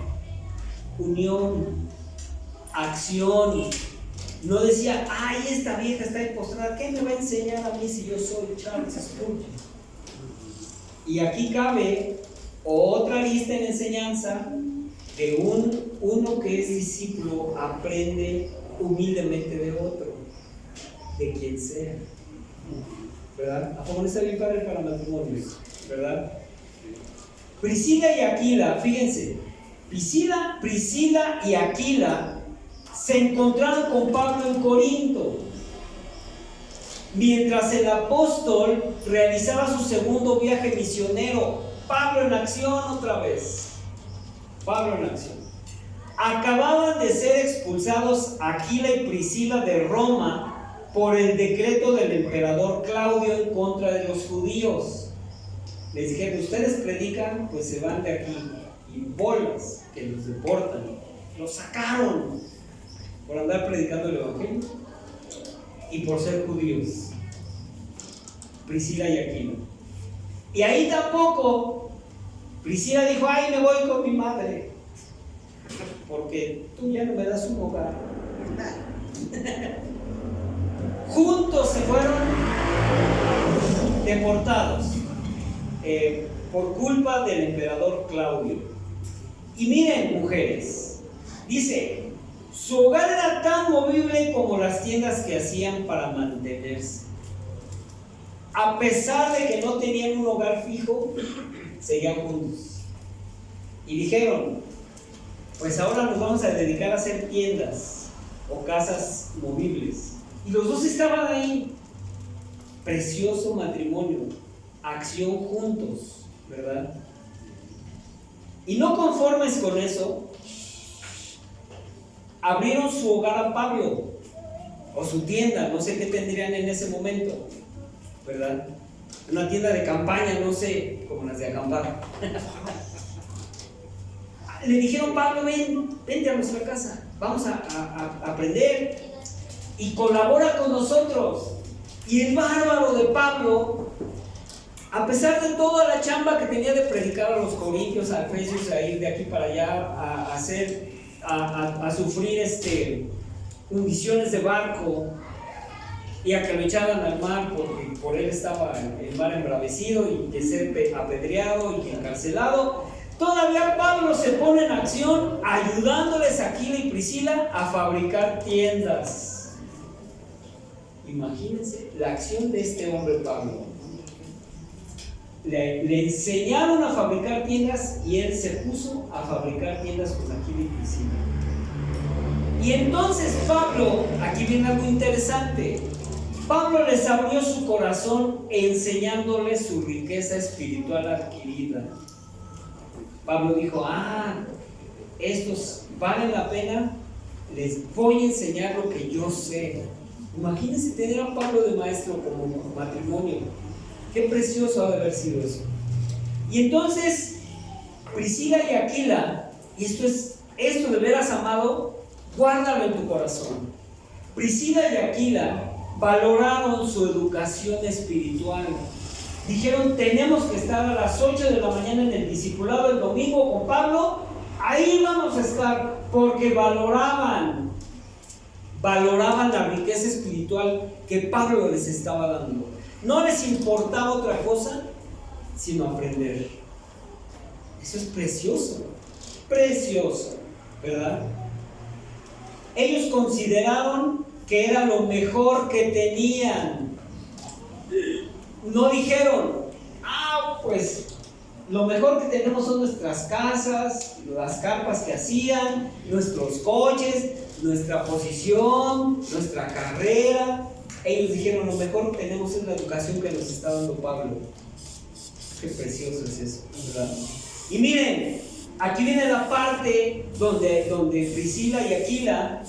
Unión, acción. No decía, ay, esta vieja está ahí postrada, ¿qué me va a enseñar a mí si yo soy Charles Spurgeon? Y aquí cabe otra lista en enseñanza de uno que es discípulo aprende humildemente de otro, de quien sea, ¿verdad? ¿A poco no está bien padre para matrimonios? ¿Verdad? Priscila y Aquila, fíjense, Priscila y Aquila se encontraron con Pablo en Corinto. mientras el apóstol realizaba su segundo viaje misionero. Pablo en acción otra vez. Pablo en acción. Acababan de ser expulsados Aquila y Priscila de Roma por el decreto del emperador Claudio en contra de los judíos. Les dijeron: ustedes predican, pues se van de aquí. Y bolas, que los deportan. Los sacaron por andar predicando el evangelio y por ser judíos. Priscila y Aquila. Y ahí tampoco Priscila dijo: ay, me voy con mi madre, porque tú ya no me das un hogar. Juntos se fueron deportados por culpa del emperador Claudio. Y miren, mujeres, dice: su hogar era tan movible como las tiendas que hacían para mantenerse. A pesar de que no tenían un hogar fijo, seguían juntos. Y dijeron: pues ahora nos vamos a dedicar a hacer tiendas o casas movibles. Y los dos estaban ahí. Precioso matrimonio, acción juntos, ¿verdad? Y no conformes con eso, abrieron su hogar a Pablo, o su tienda, no sé qué tendrían en ese momento, ¿verdad? Una tienda de campaña, no sé, como las de acampar. Le dijeron: Pablo, vente a nuestra casa, vamos a aprender y colabora con nosotros. Y el bárbaro de Pablo, a pesar de toda la chamba que tenía de predicar a los corintios, a Efesios, a ir de aquí para allá, a sufrir hundiciones de barco y a que lo echaran al mar porque por él estaba el mar embravecido y que ser apedreado y que encarcelado, todavía Pablo se pone en acción ayudándoles a Aquila y Priscila a fabricar tiendas. Imagínense la acción de este hombre Pablo. Le enseñaron a fabricar tiendas y él se puso a fabricar tiendas con Aquila y Priscila. Y entonces Pablo, aquí viene algo interesante, Pablo les abrió su corazón enseñándoles su riqueza espiritual adquirida. Pablo dijo: estos valen la pena, les voy a enseñar lo que yo sé. Imagínense tener a Pablo de maestro como matrimonio. Qué precioso ha de haber sido eso. Y entonces Priscila y Aquila, y esto de veras, amado, guárdalo en tu corazón. Priscila y Aquila valoraron su educación espiritual. Dijeron: tenemos que estar a las 8 de la mañana en el discipulado el domingo con Pablo. Ahí vamos a estar, porque valoraban la riqueza espiritual que Pablo les estaba dando. No les importaba otra cosa sino aprender. Eso es precioso, precioso, ¿verdad? Ellos consideraron que era lo mejor que tenían. No dijeron: pues lo mejor que tenemos son nuestras casas, las carpas que hacían, nuestros coches, nuestra posición, nuestra carrera. Ellos dijeron: lo mejor que tenemos es la educación que nos está dando Pablo. Qué precioso es eso, ¿verdad? Y miren, aquí viene la parte donde Priscila y Aquila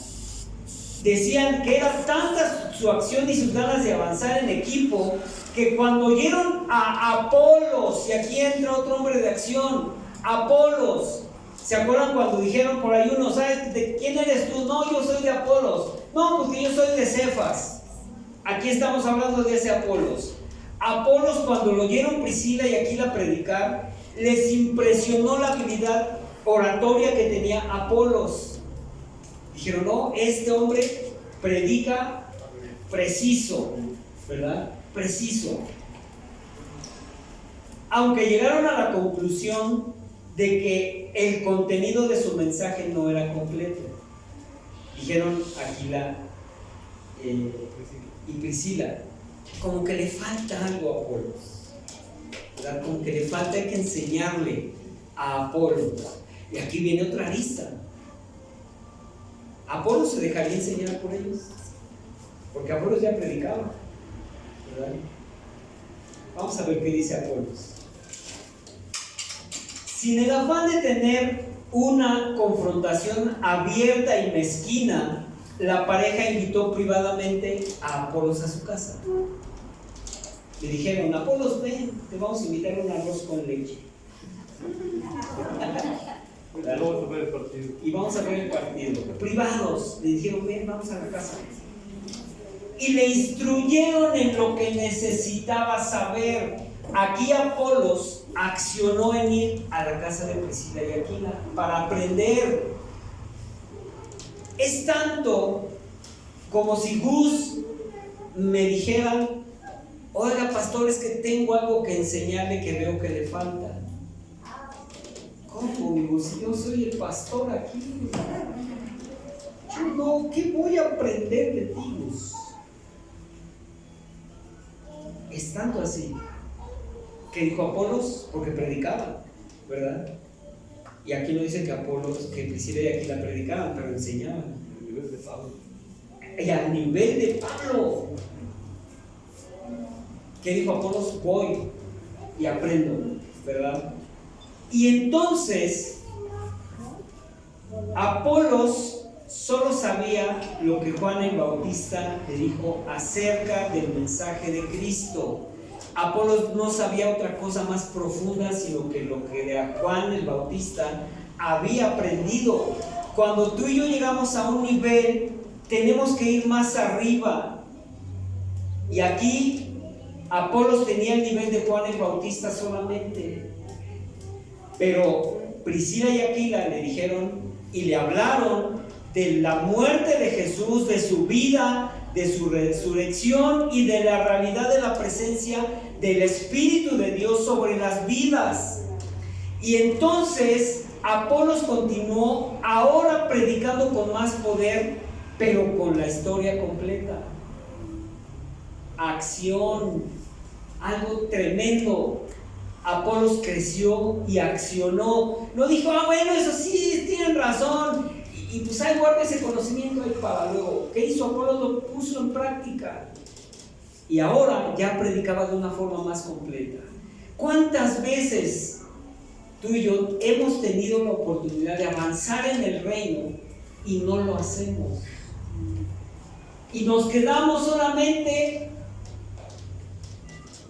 decían que era tanta su acción y sus ganas de avanzar en equipo, que cuando oyeron a Apolos, y aquí entra otro hombre de acción, Apolos, ¿se acuerdan cuando dijeron por ahí uno: ¿sabes de quién eres tú? No, yo soy de Apolos. No, porque yo soy de Cefas. Aquí estamos hablando de ese Apolos. Apolos, cuando lo oyeron Priscila y Aquila predicar, les impresionó la habilidad oratoria que tenía Apolos. Dijeron: no, este hombre predica preciso, ¿verdad? Preciso. Aunque llegaron a la conclusión de que el contenido de su mensaje no era completo, dijeron Aquila y Priscila: como que le falta algo a Apolos, ¿verdad? Como que le falta, hay que enseñarle a Apolos. Y aquí viene otra arista. ¿Apolos se dejaría enseñar por ellos? Porque Apolos ya predicaba. ¿verdad? Vamos a ver qué dice Apolos. Sin el afán de tener una confrontación abierta y mezquina, la pareja invitó privadamente a Apolos a su casa. Le dijeron: Apolos, ven, te vamos a invitar a un arroz con leche.
Vamos a ver el partido.
Y vamos a ver el partido. Privados, le dijeron: ven, vamos a la casa. Y le instruyeron en lo que necesitaba saber. Aquí Apolos accionó en ir a la casa de Priscila y Aquila para aprender. Es tanto como si Gus me dijera: oiga, pastor, es que tengo algo que enseñarle que veo que le falta. ¿Cómo, mi Gus? Yo soy el pastor aquí. Yo no, ¿qué voy a aprender de ti, Gus? Es tanto así que dijo Apolos, porque predicaba, ¿verdad? Y aquí no dice que Apolos, que Priscila y Aquila predicaban, pero enseñaban.
El nivel de Pablo.
Y al nivel de Pablo. ¿Qué dijo Apolos? Voy y aprendo, ¿verdad? Y entonces Apolos solo sabía lo que Juan el Bautista le dijo acerca del mensaje de Cristo. Apolos no sabía otra cosa más profunda sino que lo que de Juan el Bautista había aprendido. Cuando tú y yo llegamos a un nivel, tenemos que ir más arriba. Y aquí Apolos tenía el nivel de Juan el Bautista solamente. Pero Priscila y Aquila le dijeron y le hablaron de la muerte de Jesús, de su vida, de su resurrección y de la realidad de la presencia del Espíritu de Dios sobre las vidas. Y entonces Apolos continuó ahora predicando con más poder, pero con la historia completa. Acción, algo tremendo. Apolos creció y accionó. No dijo: bueno, eso sí, tienen razón, y pues ahí guarda ese conocimiento ahí para luego. ¿Qué hizo Apolos? Lo puso en práctica. Y ahora ya predicaba de una forma más completa. ¿Cuántas veces tú y yo hemos tenido la oportunidad de avanzar en el reino y no lo hacemos? Y nos quedamos solamente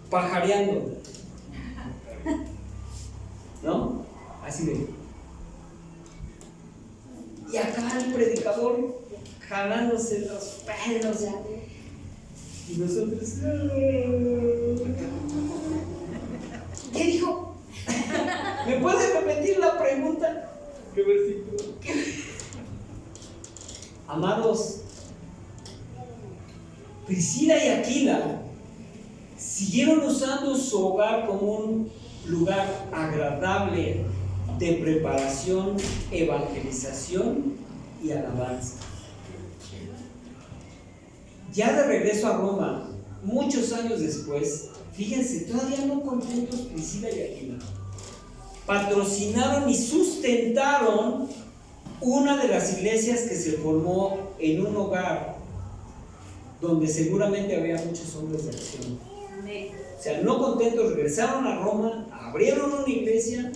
pajareando, ¿no? Así de. Y acá el predicador jalándose los pelos. Y nosotros. ¿Qué dijo? ¿Me puedes repetir la pregunta?
¿Qué versículo?
Amados, Priscila y Aquila siguieron usando su hogar como un lugar agradable de preparación, evangelización y alabanza. Ya de regreso a Roma, muchos años después, fíjense, todavía no contentos Priscila y Aquila, patrocinaron y sustentaron una de las iglesias que se formó en un hogar donde seguramente había muchos hombres de acción. O sea, no contentos, regresaron a Roma, abrieron una iglesia,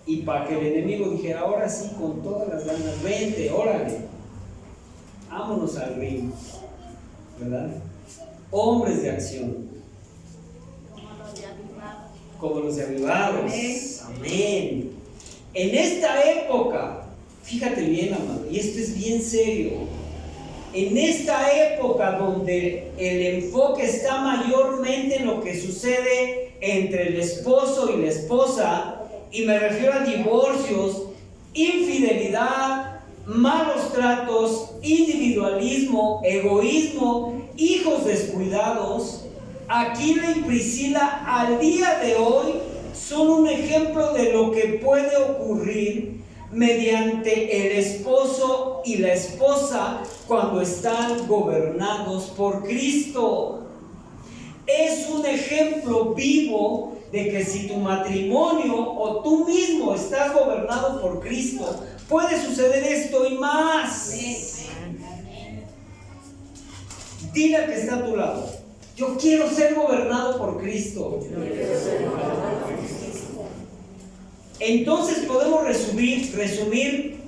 y para que el enemigo dijera: ahora sí, con todas las ganas, vente, órale, vámonos al río, ¿verdad? Hombres de acción, como los de Avivados. Amén. En esta época, fíjate bien, amado, y esto es bien serio. En esta época donde el enfoque está mayormente en lo que sucede entre el esposo y la esposa, y me refiero a divorcios, infidelidad, malos tratos, individualismo, egoísmo, hijos descuidados, Aquila y Priscila al día de hoy son un ejemplo de lo que puede ocurrir mediante el esposo y la esposa cuando están gobernados por Cristo. Es un ejemplo vivo de que si tu matrimonio o tú mismo estás gobernado por Cristo, puede suceder esto y más. Dile al que está a tu lado: Yo quiero ser gobernado por Cristo. Entonces podemos resumir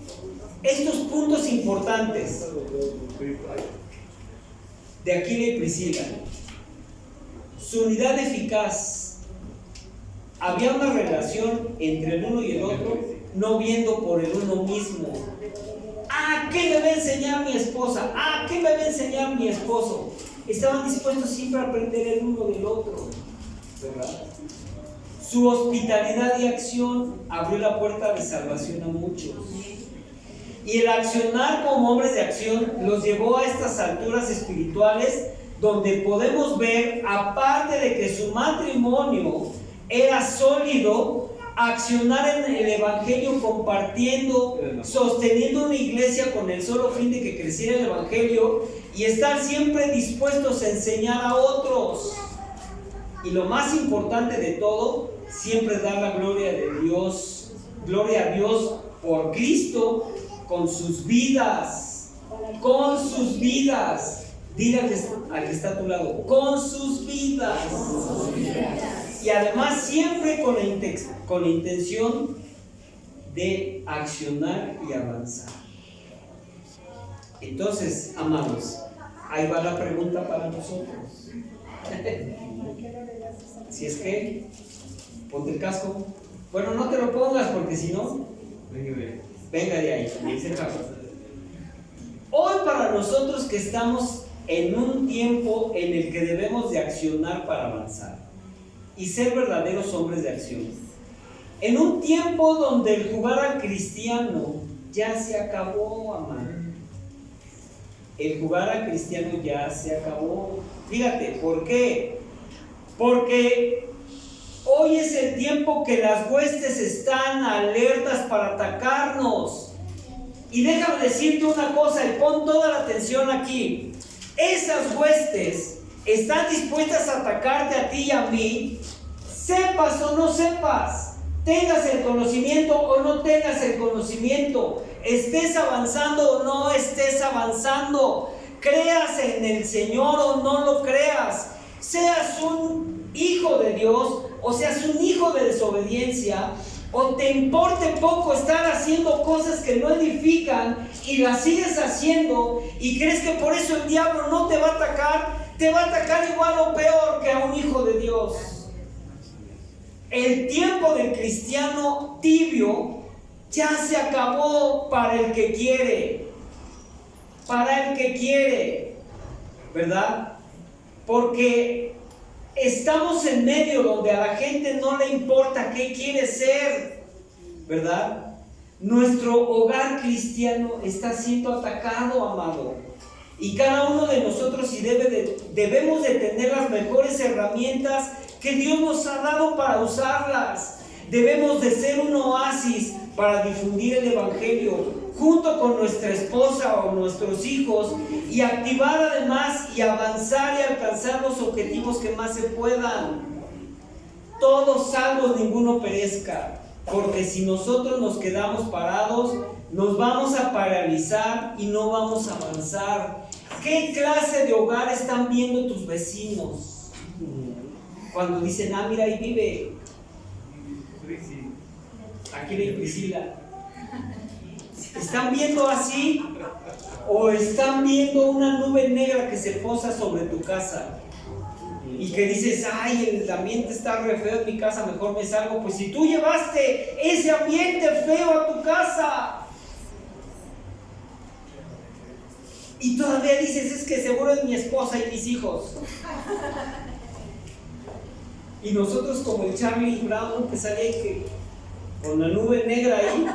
estos puntos importantes de Aquila y Priscila. Su unidad eficaz. Había una relación entre el uno y el otro, no viendo por el uno mismo. ¿Qué me va a enseñar mi esposa? ¿Qué me va a enseñar mi esposo? Estaban dispuestos siempre a aprender el uno del otro, ¿verdad? Su hospitalidad y acción abrió la puerta de salvación a muchos. Y el accionar como hombres de acción los llevó a estas alturas espirituales donde podemos ver, aparte de que su matrimonio era sólido, accionar en el Evangelio compartiendo, sosteniendo una iglesia con el solo fin de que creciera el Evangelio y estar siempre dispuestos a enseñar a otros. Y lo más importante de todo, siempre dar la gloria a Dios por Cristo con sus vidas. Dile al que está a tu lado, con sus vidas. Y además siempre con la intención de accionar y avanzar. Entonces, amados, ahí va la pregunta para nosotros. Si es que, ponte el casco. Bueno, no te lo pongas porque si no, venga de ahí, me dice Carlos. Hoy para nosotros que estamos en un tiempo en el que debemos de accionar para avanzar y ser verdaderos hombres de acción, en un tiempo donde el jugar al cristiano ya se acabó, amado. El jugar al cristiano ya se acabó. Fíjate, ¿por qué? Porque hoy es el tiempo que las huestes están alertas para atacarnos. Y déjame decirte una cosa, y pon toda la atención aquí. Esas huestes están dispuestas a atacarte a ti y a mí, sepas o no sepas, tengas el conocimiento o no tengas el conocimiento, estés avanzando o no estés avanzando, creas en el Señor o no lo creas, seas un hijo de Dios o seas un hijo de desobediencia, o te importe poco estar haciendo cosas que no edifican y las sigues haciendo y crees que por eso el diablo no te va a atacar, te va a atacar igual o peor que a un hijo de Dios. El tiempo del cristiano tibio ya se acabó para el que quiere, ¿verdad? Porque estamos en medio donde a la gente no le importa qué quiere ser, ¿verdad? Nuestro hogar cristiano está siendo atacado, amado. Y cada uno de nosotros debemos de tener las mejores herramientas que Dios nos ha dado para usarlas. Debemos de ser un oasis para difundir el Evangelio junto con nuestra esposa o nuestros hijos y activar además y avanzar y alcanzar los objetivos que más se puedan. Todos salvos, ninguno perezca, porque si nosotros nos quedamos parados, nos vamos a paralizar y no vamos a avanzar. ¿Qué clase de hogar están viendo tus vecinos? Cuando dicen, mira, ahí vive Aquila y Priscila. ¿Están viendo así? ¿O están viendo una nube negra que se posa sobre tu casa? Y que dices, el ambiente está re feo en mi casa, mejor me salgo. Pues si tú llevaste ese ambiente feo a tu casa y todavía dices, es que seguro es mi esposa y mis hijos. Y nosotros como el Charlie Brown que sale ahí con la nube negra ahí,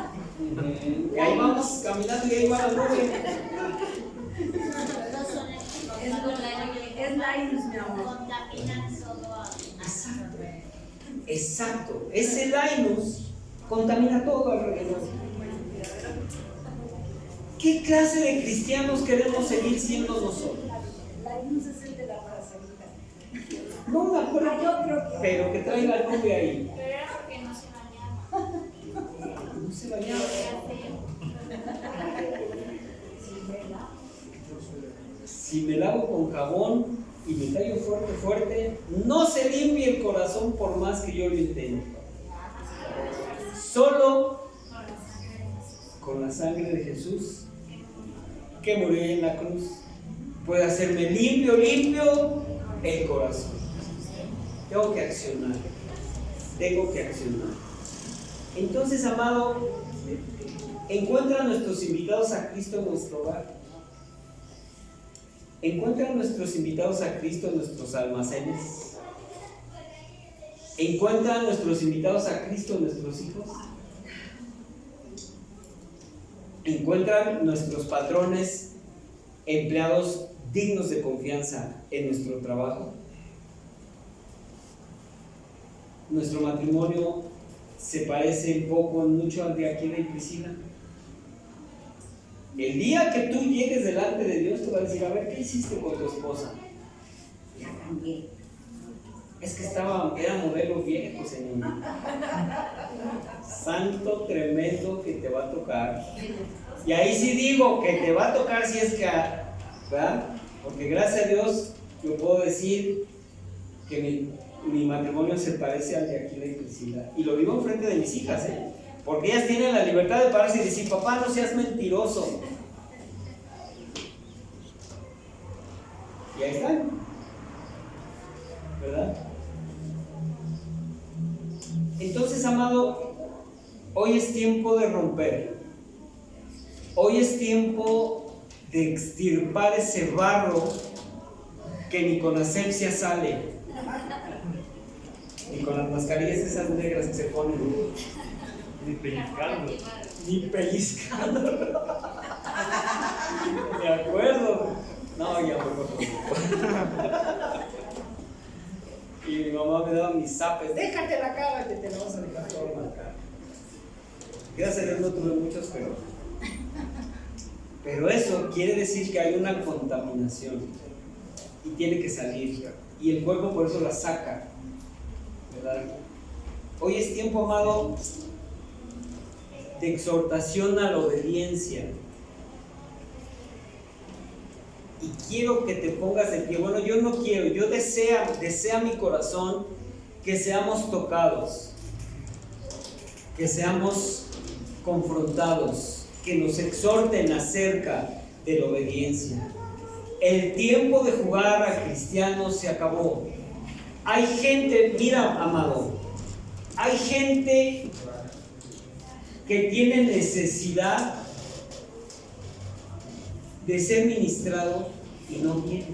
y ahí vamos caminando y ahí va la nube.
Es Linus, mi amor.
Contaminan todo.
Exacto. Ese Linus contamina todo alrededor. ¿Qué clase de cristianos queremos seguir siendo nosotros?
Linus es el de la bracerita.
No me acuerdo,
Yo creo que...
pero que traiga el nube ahí.
Pero era porque no se bañaba.
No se bañaba. Si me lavo con jabón y me callo fuerte, fuerte, no se limpie el corazón por más que yo lo intente. Solo con la sangre de Jesús que murió en la cruz puede hacerme limpio el corazón. Tengo que accionar. Entonces, amado, encuentra a nuestros invitados a Cristo en nuestro hogar. Encuentra a nuestros invitados a Cristo en nuestros almacenes. Encuentra a nuestros invitados a Cristo en nuestros hijos. Encuentran nuestros patrones, empleados dignos de confianza en nuestro trabajo. Nuestro matrimonio se parece mucho al de Aquila y Priscila. El día que tú llegues delante de Dios, te va a decir: a ver, ¿qué hiciste con tu esposa?
Ya cambié.
Es que era modelo viejo, Señor. Santo tremendo que te va a tocar. Y ahí sí digo que te va a tocar si es que, ¿verdad? Porque gracias a Dios yo puedo decir que mi matrimonio se parece al de Aquila y Priscila. Y lo digo enfrente de mis hijas, porque ellas tienen la libertad de pararse y decir: papá, no seas mentiroso. Y ahí están, ¿verdad? Entonces, amado, hoy es tiempo de romper. Hoy es tiempo de extirpar ese barro que ni con asepsia sale, ni con las mascarillas esas negras que se ponen,
Ni pellizcando.
ni pellizcando. De acuerdo. No, ya mejor. Y mi mamá me daba mis zapes: déjate la cara que te la vas a dejar toda marcada. Gracias a Dios no tuve muchos, pero eso quiere decir que hay una contaminación y tiene que salir, y el cuerpo por eso la saca, ¿verdad? Hoy es tiempo, amado, de exhortación a la obediencia. Y quiero que te pongas de pie. Bueno, yo no quiero, yo desea mi corazón que seamos tocados, que seamos confrontados, que nos exhorten acerca de la obediencia. El tiempo de jugar a cristianos se acabó. Hay gente, mira, amado, hay gente que tiene necesidad de ser ministrado y no viene.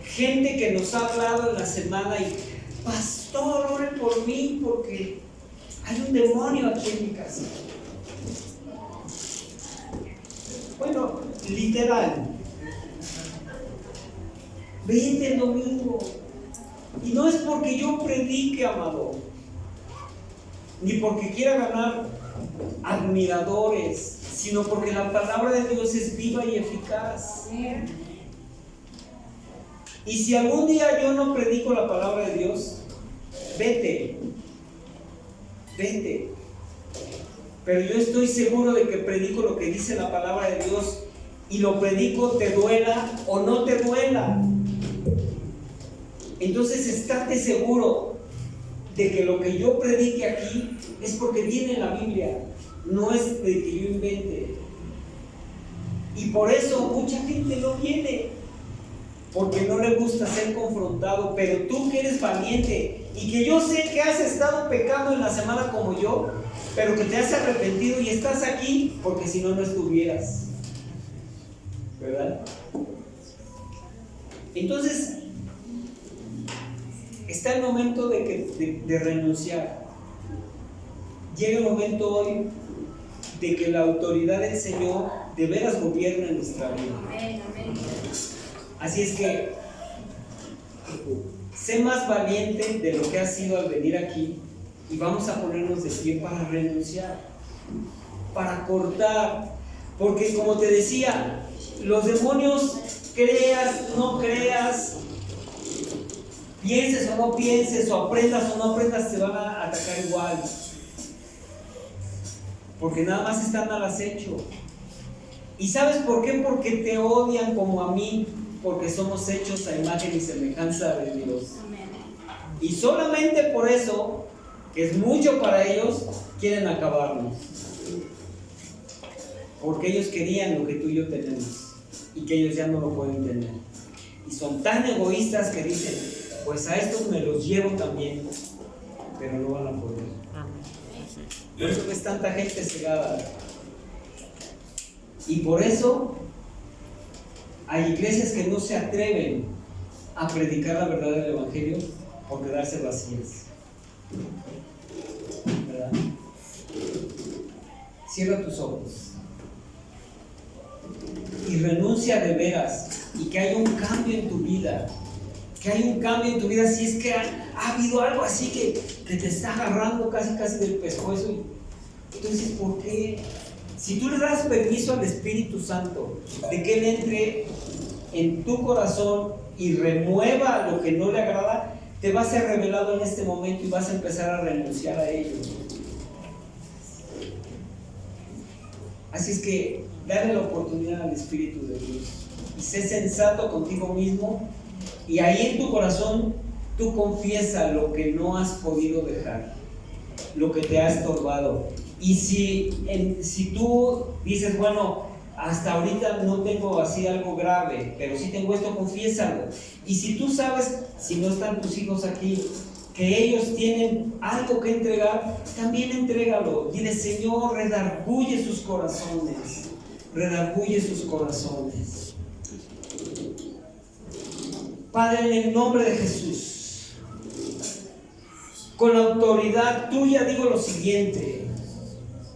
Gente que nos ha hablado en la semana y: pastor, ore por mí porque hay un demonio aquí en mi casa. Bueno, literal. Vete el domingo. Y no es porque yo predique, amado, ni porque quiera ganar admiradores, sino porque la palabra de Dios es viva y eficaz. Y si algún día yo no predico la palabra de Dios, vete. Pero yo estoy seguro de que predico lo que dice la palabra de Dios, y lo predico te duela o no te duela. Entonces estate seguro de que lo que yo predique aquí es porque viene en la Biblia, no es de que yo invente. Y por eso mucha gente no viene, porque no le gusta ser confrontado. Pero tú que eres valiente y que yo sé que has estado pecando en la semana como yo, pero que te has arrepentido y estás aquí, porque si no, no estuvieras, ¿verdad? Entonces está el momento de renunciar. Llega el momento hoy de que la autoridad del Señor de veras gobierne nuestra vida.
Amén, amén.
Así es que sé más valiente de lo que has sido al venir aquí, y vamos a ponernos de pie para renunciar, para cortar, porque como te decía, los demonios, creas, no creas, pienses o no pienses, o aprendas o no aprendas, te van a atacar igual, porque nada más están al acecho. ¿Y sabes por qué? Porque te odian como a mí, porque somos hechos a imagen y semejanza de Dios.
Amén.
Y solamente por eso, que es mucho para ellos, quieren acabarnos. Porque ellos querían lo que tú y yo tenemos y que ellos ya no lo pueden tener. Y son tan egoístas que dicen, pues a estos me los llevo también, pero no van a poder. Por eso ves tanta gente cegada. Y por eso hay iglesias que no se atreven a predicar la verdad del Evangelio por quedarse vacías. ¿Verdad? Cierra tus ojos y renuncia de veras, y que haya un cambio en tu vida. Que haya un cambio en tu vida. Si es que ha habido algo así que te está agarrando casi del pescuezo, y tú dices, ¿por qué? Si tú le das permiso al Espíritu Santo de que Él entre en tu corazón y remueva lo que no le agrada, te va a ser revelado en este momento y vas a empezar a renunciar a ello. Así es que dale la oportunidad al Espíritu de Dios y sé sensato contigo mismo, y ahí en tu corazón tú confiesa lo que no has podido dejar, lo que te ha estorbado. Y si tú dices, bueno, hasta ahorita no tengo así algo grave, pero sí tengo esto, confiésalo. Y si tú sabes, si no están tus hijos aquí, que ellos tienen algo que entregar, también entrégalo. Dile, Señor, redarguye sus corazones, redarguye sus corazones. Padre, en el nombre de Jesús, con la autoridad tuya digo lo siguiente: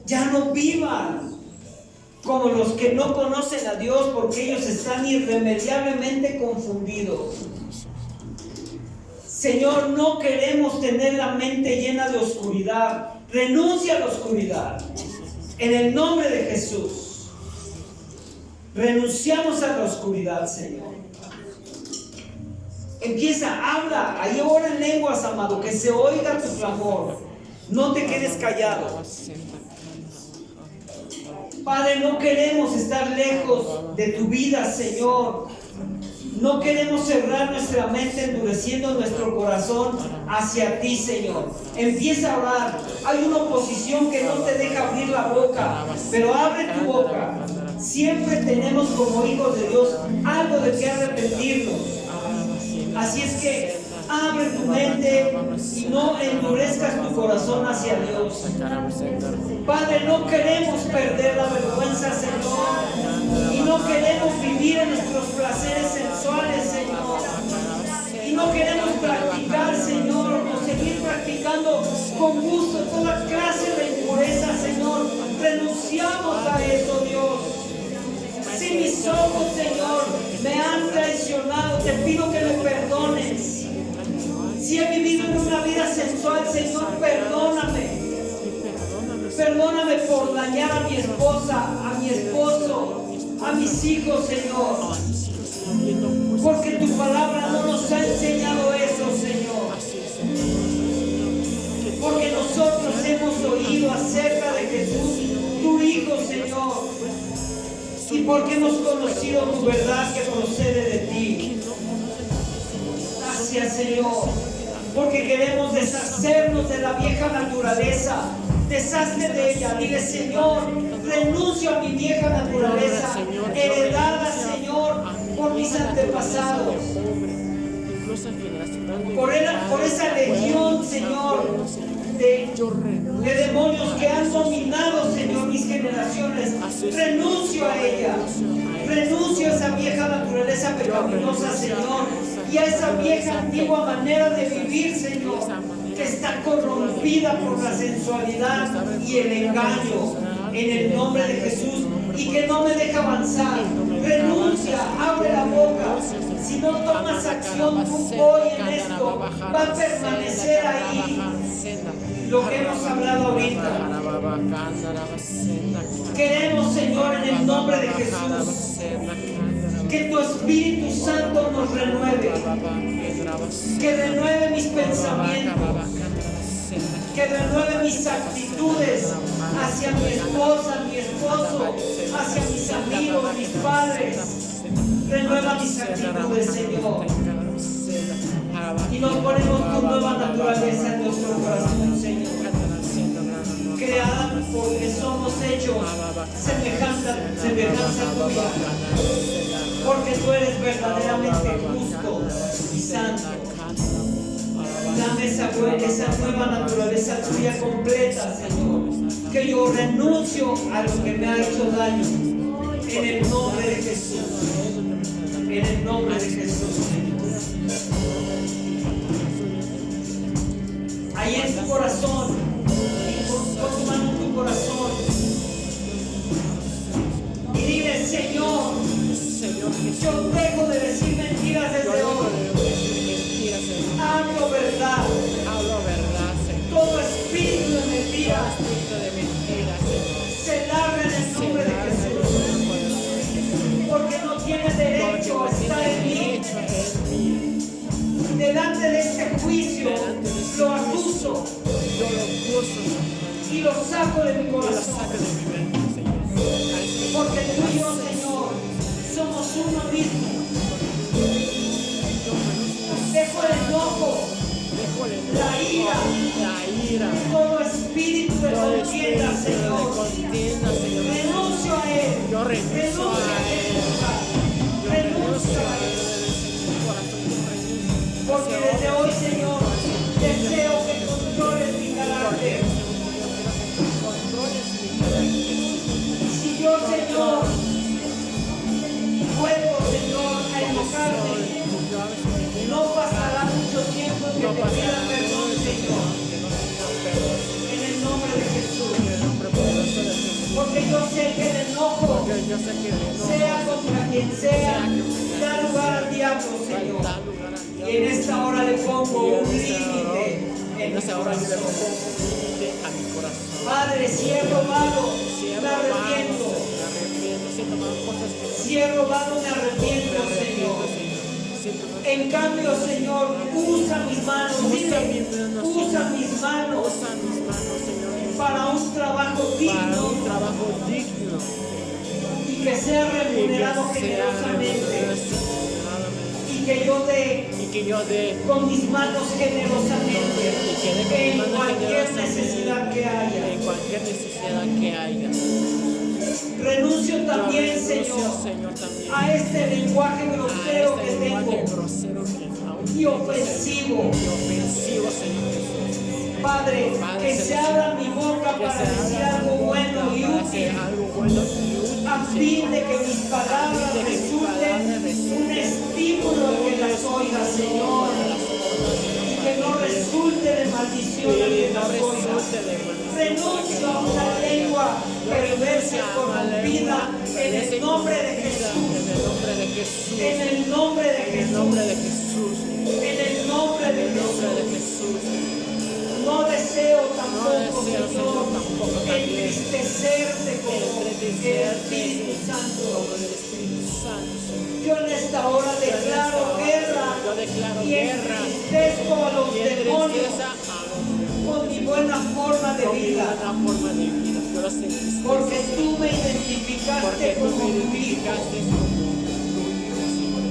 ya no vivan como los que no conocen a Dios, porque ellos están irremediablemente confundidos. Señor, no queremos tener la mente llena de oscuridad. Renuncia a la oscuridad. En el nombre de Jesús, renunciamos a la oscuridad, Señor. Empieza, habla, ahí ora en lenguas, amado, que se oiga tu clamor. No te quedes callado. Padre, no queremos estar lejos de tu vida, Señor. No queremos cerrar nuestra mente, endureciendo nuestro corazón hacia ti, Señor. Empieza a orar. Hay una oposición que no te deja abrir la boca, pero abre tu boca. Siempre tenemos como hijos de Dios algo de que arrepentirnos. Así es que abre tu mente y no endurezcas tu corazón hacia Dios. Padre, no queremos perder la vergüenza, Señor, y no queremos vivir en nuestros placeres sensuales, Señor, y no queremos practicar, Señor, o seguir practicando con gusto toda clase de impureza, Señor. Renunciamos a eso, Dios. Si mis ojos, Señor, me han traicionado, te pido que me perdones. Si he vivido en una vida sensual, Señor, perdóname. Perdóname por dañar a mi esposa, a mi esposo, a mis hijos, Señor. Porque tu palabra no nos ha enseñado eso, Señor. Porque nosotros hemos oído acerca de Jesús, tu Hijo, Señor. Y porque hemos conocido tu verdad que procede de ti. Gracias, Señor. Porque queremos deshacernos de la vieja naturaleza. Deshazte de ella. Dile, Señor, renuncio a mi vieja naturaleza, heredada, Señor, por mis antepasados. Por esa legión, Señor, de demonios que han dominado, Señor, mis generaciones. Renuncio a ella. Renuncio a esa vieja naturaleza pecaminosa, Señor, y a esa vieja antigua manera de vivir, Señor, que está corrompida por la sensualidad y el engaño, en el nombre de Jesús, y que no me deja avanzar. Renuncia, abre la boca. Si no tomas acción tú hoy en esto, va a permanecer ahí lo que hemos hablado ahorita. Queremos, Señor, en el nombre de Jesús, que tu Espíritu Santo nos renueve, que renueve mis pensamientos, que renueve mis actitudes hacia mi esposa, mi esposo, hacia mis amigos, mis padres. Renueva mis actitudes, Señor. Y nos ponemos tu nueva naturaleza en nuestro corazón, Señor. Creada porque somos hechos semejanza tuya. Porque tú eres verdaderamente justo y santo. Dame esa nueva naturaleza tuya completa, Señor. Que yo renuncio a lo que me ha hecho daño. En el nombre de Jesús. En el nombre de Jesús, Señor. Ahí en tu corazón, pon tu mano en tu corazón y dile: Señor, yo dejo de decir mentiras desde hoy. Hablo verdad. Todo espíritu de mentiras se larga en el nombre de Jesús, porque no tiene derecho a estar en mí. Delante de este juicio lo acuso y lo saco de mi corazón, porque tú y yo, Señor, somos uno mismo. Dejo el enojo, la ira, todo espíritu de contienda, Señor. Renuncio a él. Renuncio a él. Porque desde hoy, Señor, deseo que controles mi carácter. Si yo, Señor, vuelvo, Señor, a enojarme, no pasará mucho tiempo en que te pida perdón, Señor. En el nombre de Jesús. Porque yo sé que el enojo, sea contra quien sea, da lugar al diablo, Señor. Y en esta hora le pongo un límite en mi corazón. Padre, si he robado, me arrepiento. Si he robado, me arrepiento, Señor. En cambio, Señor, usa mis manos, dile, usa mis manos para un trabajo digno y que sea remunerado generosamente. Y que yo dé con mis manos generosamente en cualquier necesidad que haya. Renuncio también, Señor, a este lenguaje grosero que tengo y ofensivo. Padre, que se abra mi boca para decir algo bueno y útil, a fin de que mis palabras resulten un estímulo que las oiga, Señor, y que no resulte de maldición a quien las oiga. Renuncio a una lengua perversa y corrompida en el nombre de Jesús. En el nombre de Jesús. En el nombre de Jesús. No deseo tampoco, Señor, entristecerte como el Espíritu Santo. Yo en esta hora declaro guerra y entristezco a los demonios con mi buena forma de vida. Porque tú me identificaste como tu hijo.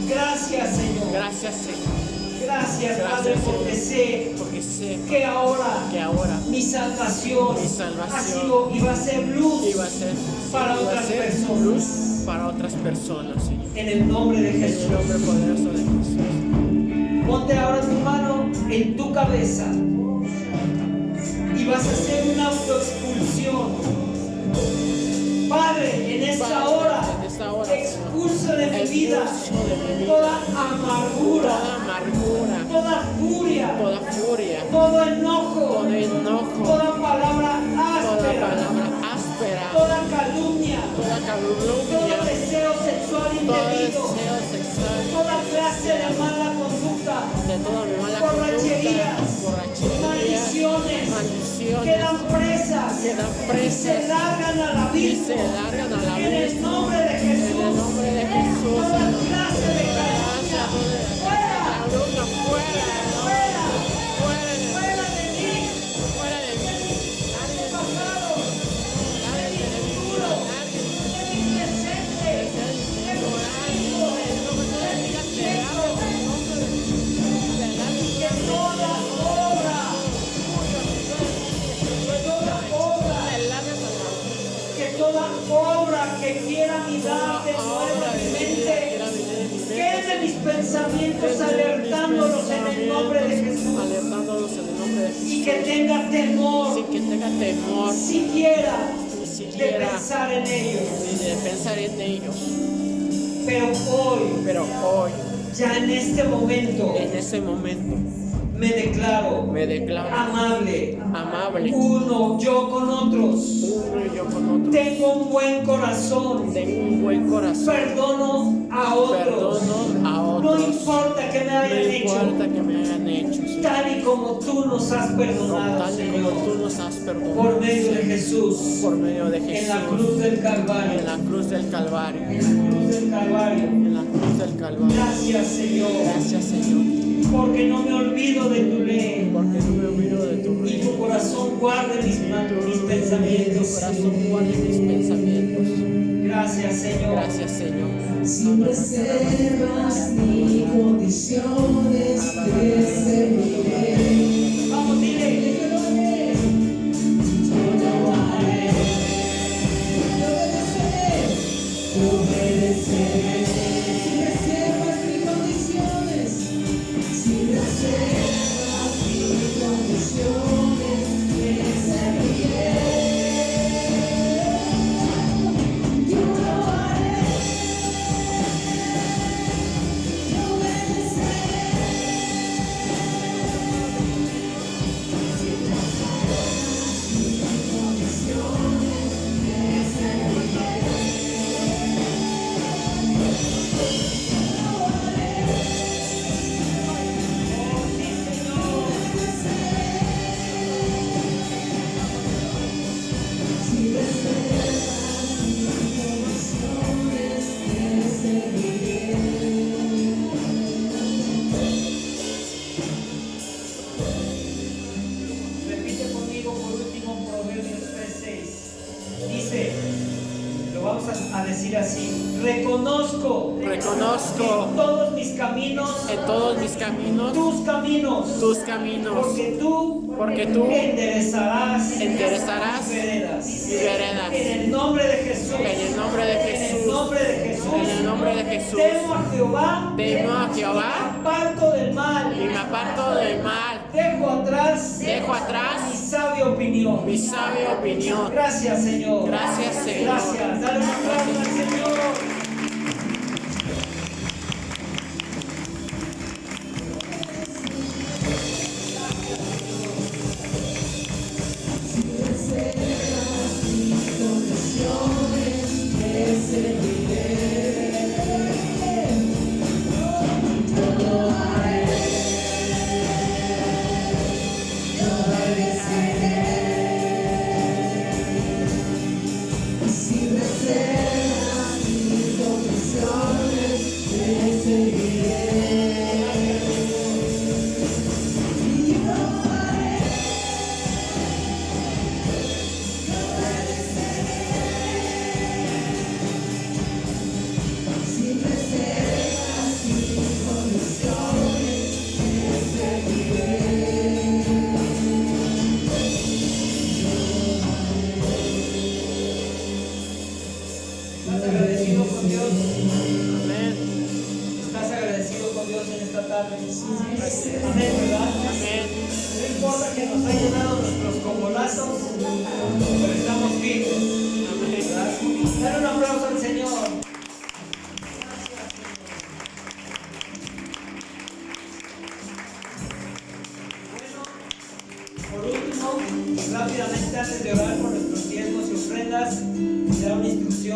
Gracias, Señor. Gracias, Padre, porque sé que ahora mi salvación ha sido y va a ser luz para otras personas. Señor. En el nombre de Jesús.
En el nombre poderoso de Jesús.
Ponte ahora tu mano en tu cabeza y vas a hacer una autoexpulsión. Padre, en esta hora, expulso de mi vida toda amargura, toda furia, todo enojo, toda palabra áspera, toda calumnia, todo deseo sexual indebido, toda clase de mala conducta, borracherías, maldiciones, quedan presas y se largan al abismo. En el nombre de Jesús. Toda clase de calumnia, fuera de mí, de mi pasado, de mi futuro, de mi presente, de mi futuro. que tenga temor
sin que tenga temor
siquiera
ni
de
siquiera
pensar en ellos.
ni de pensar en ellos.
Pero
Pero hoy,
ya en este momento,
en ese momento,
me declaro
me declaro
amable,
amable,
uno yo con otros.
uno y yo con otro.
Tengo un buen corazón,
Tengo un buen corazón,
perdono a otros.
perdono a
No
otros.
importa que me
No
hayan hecho,
importa que me hayan hecho, Señor.
tal y como tú nos has perdonado,
Tal y como tú
Señor,
nos has perdonado,
por medio de Jesús,
por medio de
en la
Jesús,
cruz del Calvario,
en la cruz del Calvario,
en la cruz del Calvario.
en la cruz del Calvario.
Gracias, Señor,
Gracias, Señor,
porque no me olvido de tu ley
porque no me olvido de tu
y
reino.
tu corazón guarde mis
Tu
pensamientos.
corazón guarde mis pensamientos.
Gracias, Señor.
Gracias, Señor.
Sin reservas ni condiciones te serviré.
Vamos, dile.
Te obedeceré. Sin reservas ni condiciones. Sin reservas ni condiciones te serviré. Yo lo haré. Te obedeceré. Sin reservas ni condiciones te serviré.
Repite conmigo por último Proverbios 3:6. Dice, lo vamos a decir así: reconozco
Reconozco
en todos mis caminos
en todos mis caminos
tus caminos,
tus caminos,
porque tú enderezarás
enderezarás
mis veredas.
mis veredas.
En el nombre de Jesús.
En el nombre de
En el
Jesús.
nombre de Jesús.
En el nombre de Jesús.
Temo a Jehová.
Temo a Jehová
Me aparto del mal.
y me aparto del mal.
Dejo atrás
Dejo atrás
mi sabia opinión.
mi sabia opinión.
Gracias, Señor.
Gracias, Señor.
Gracias. Dale un aplauso al Señor.
Sin reservas ni condiciones te seguiré. Y yo lo haré. Te obedeceré. Sin reservas ni condiciones te seguiré.
¿Estás agradecido con Dios?
Amén.
¿Estás agradecido con Dios en esta tarde? Amén, ¿verdad?
Amén.
No importa que nos hayan dado nuestros combolazos, pero estamos firmes. ¿Verdad? Dale un aplauso al Señor. Bueno, por último, rápidamente antes de orar por nuestros diezmos y ofrendas, dar una instrucción.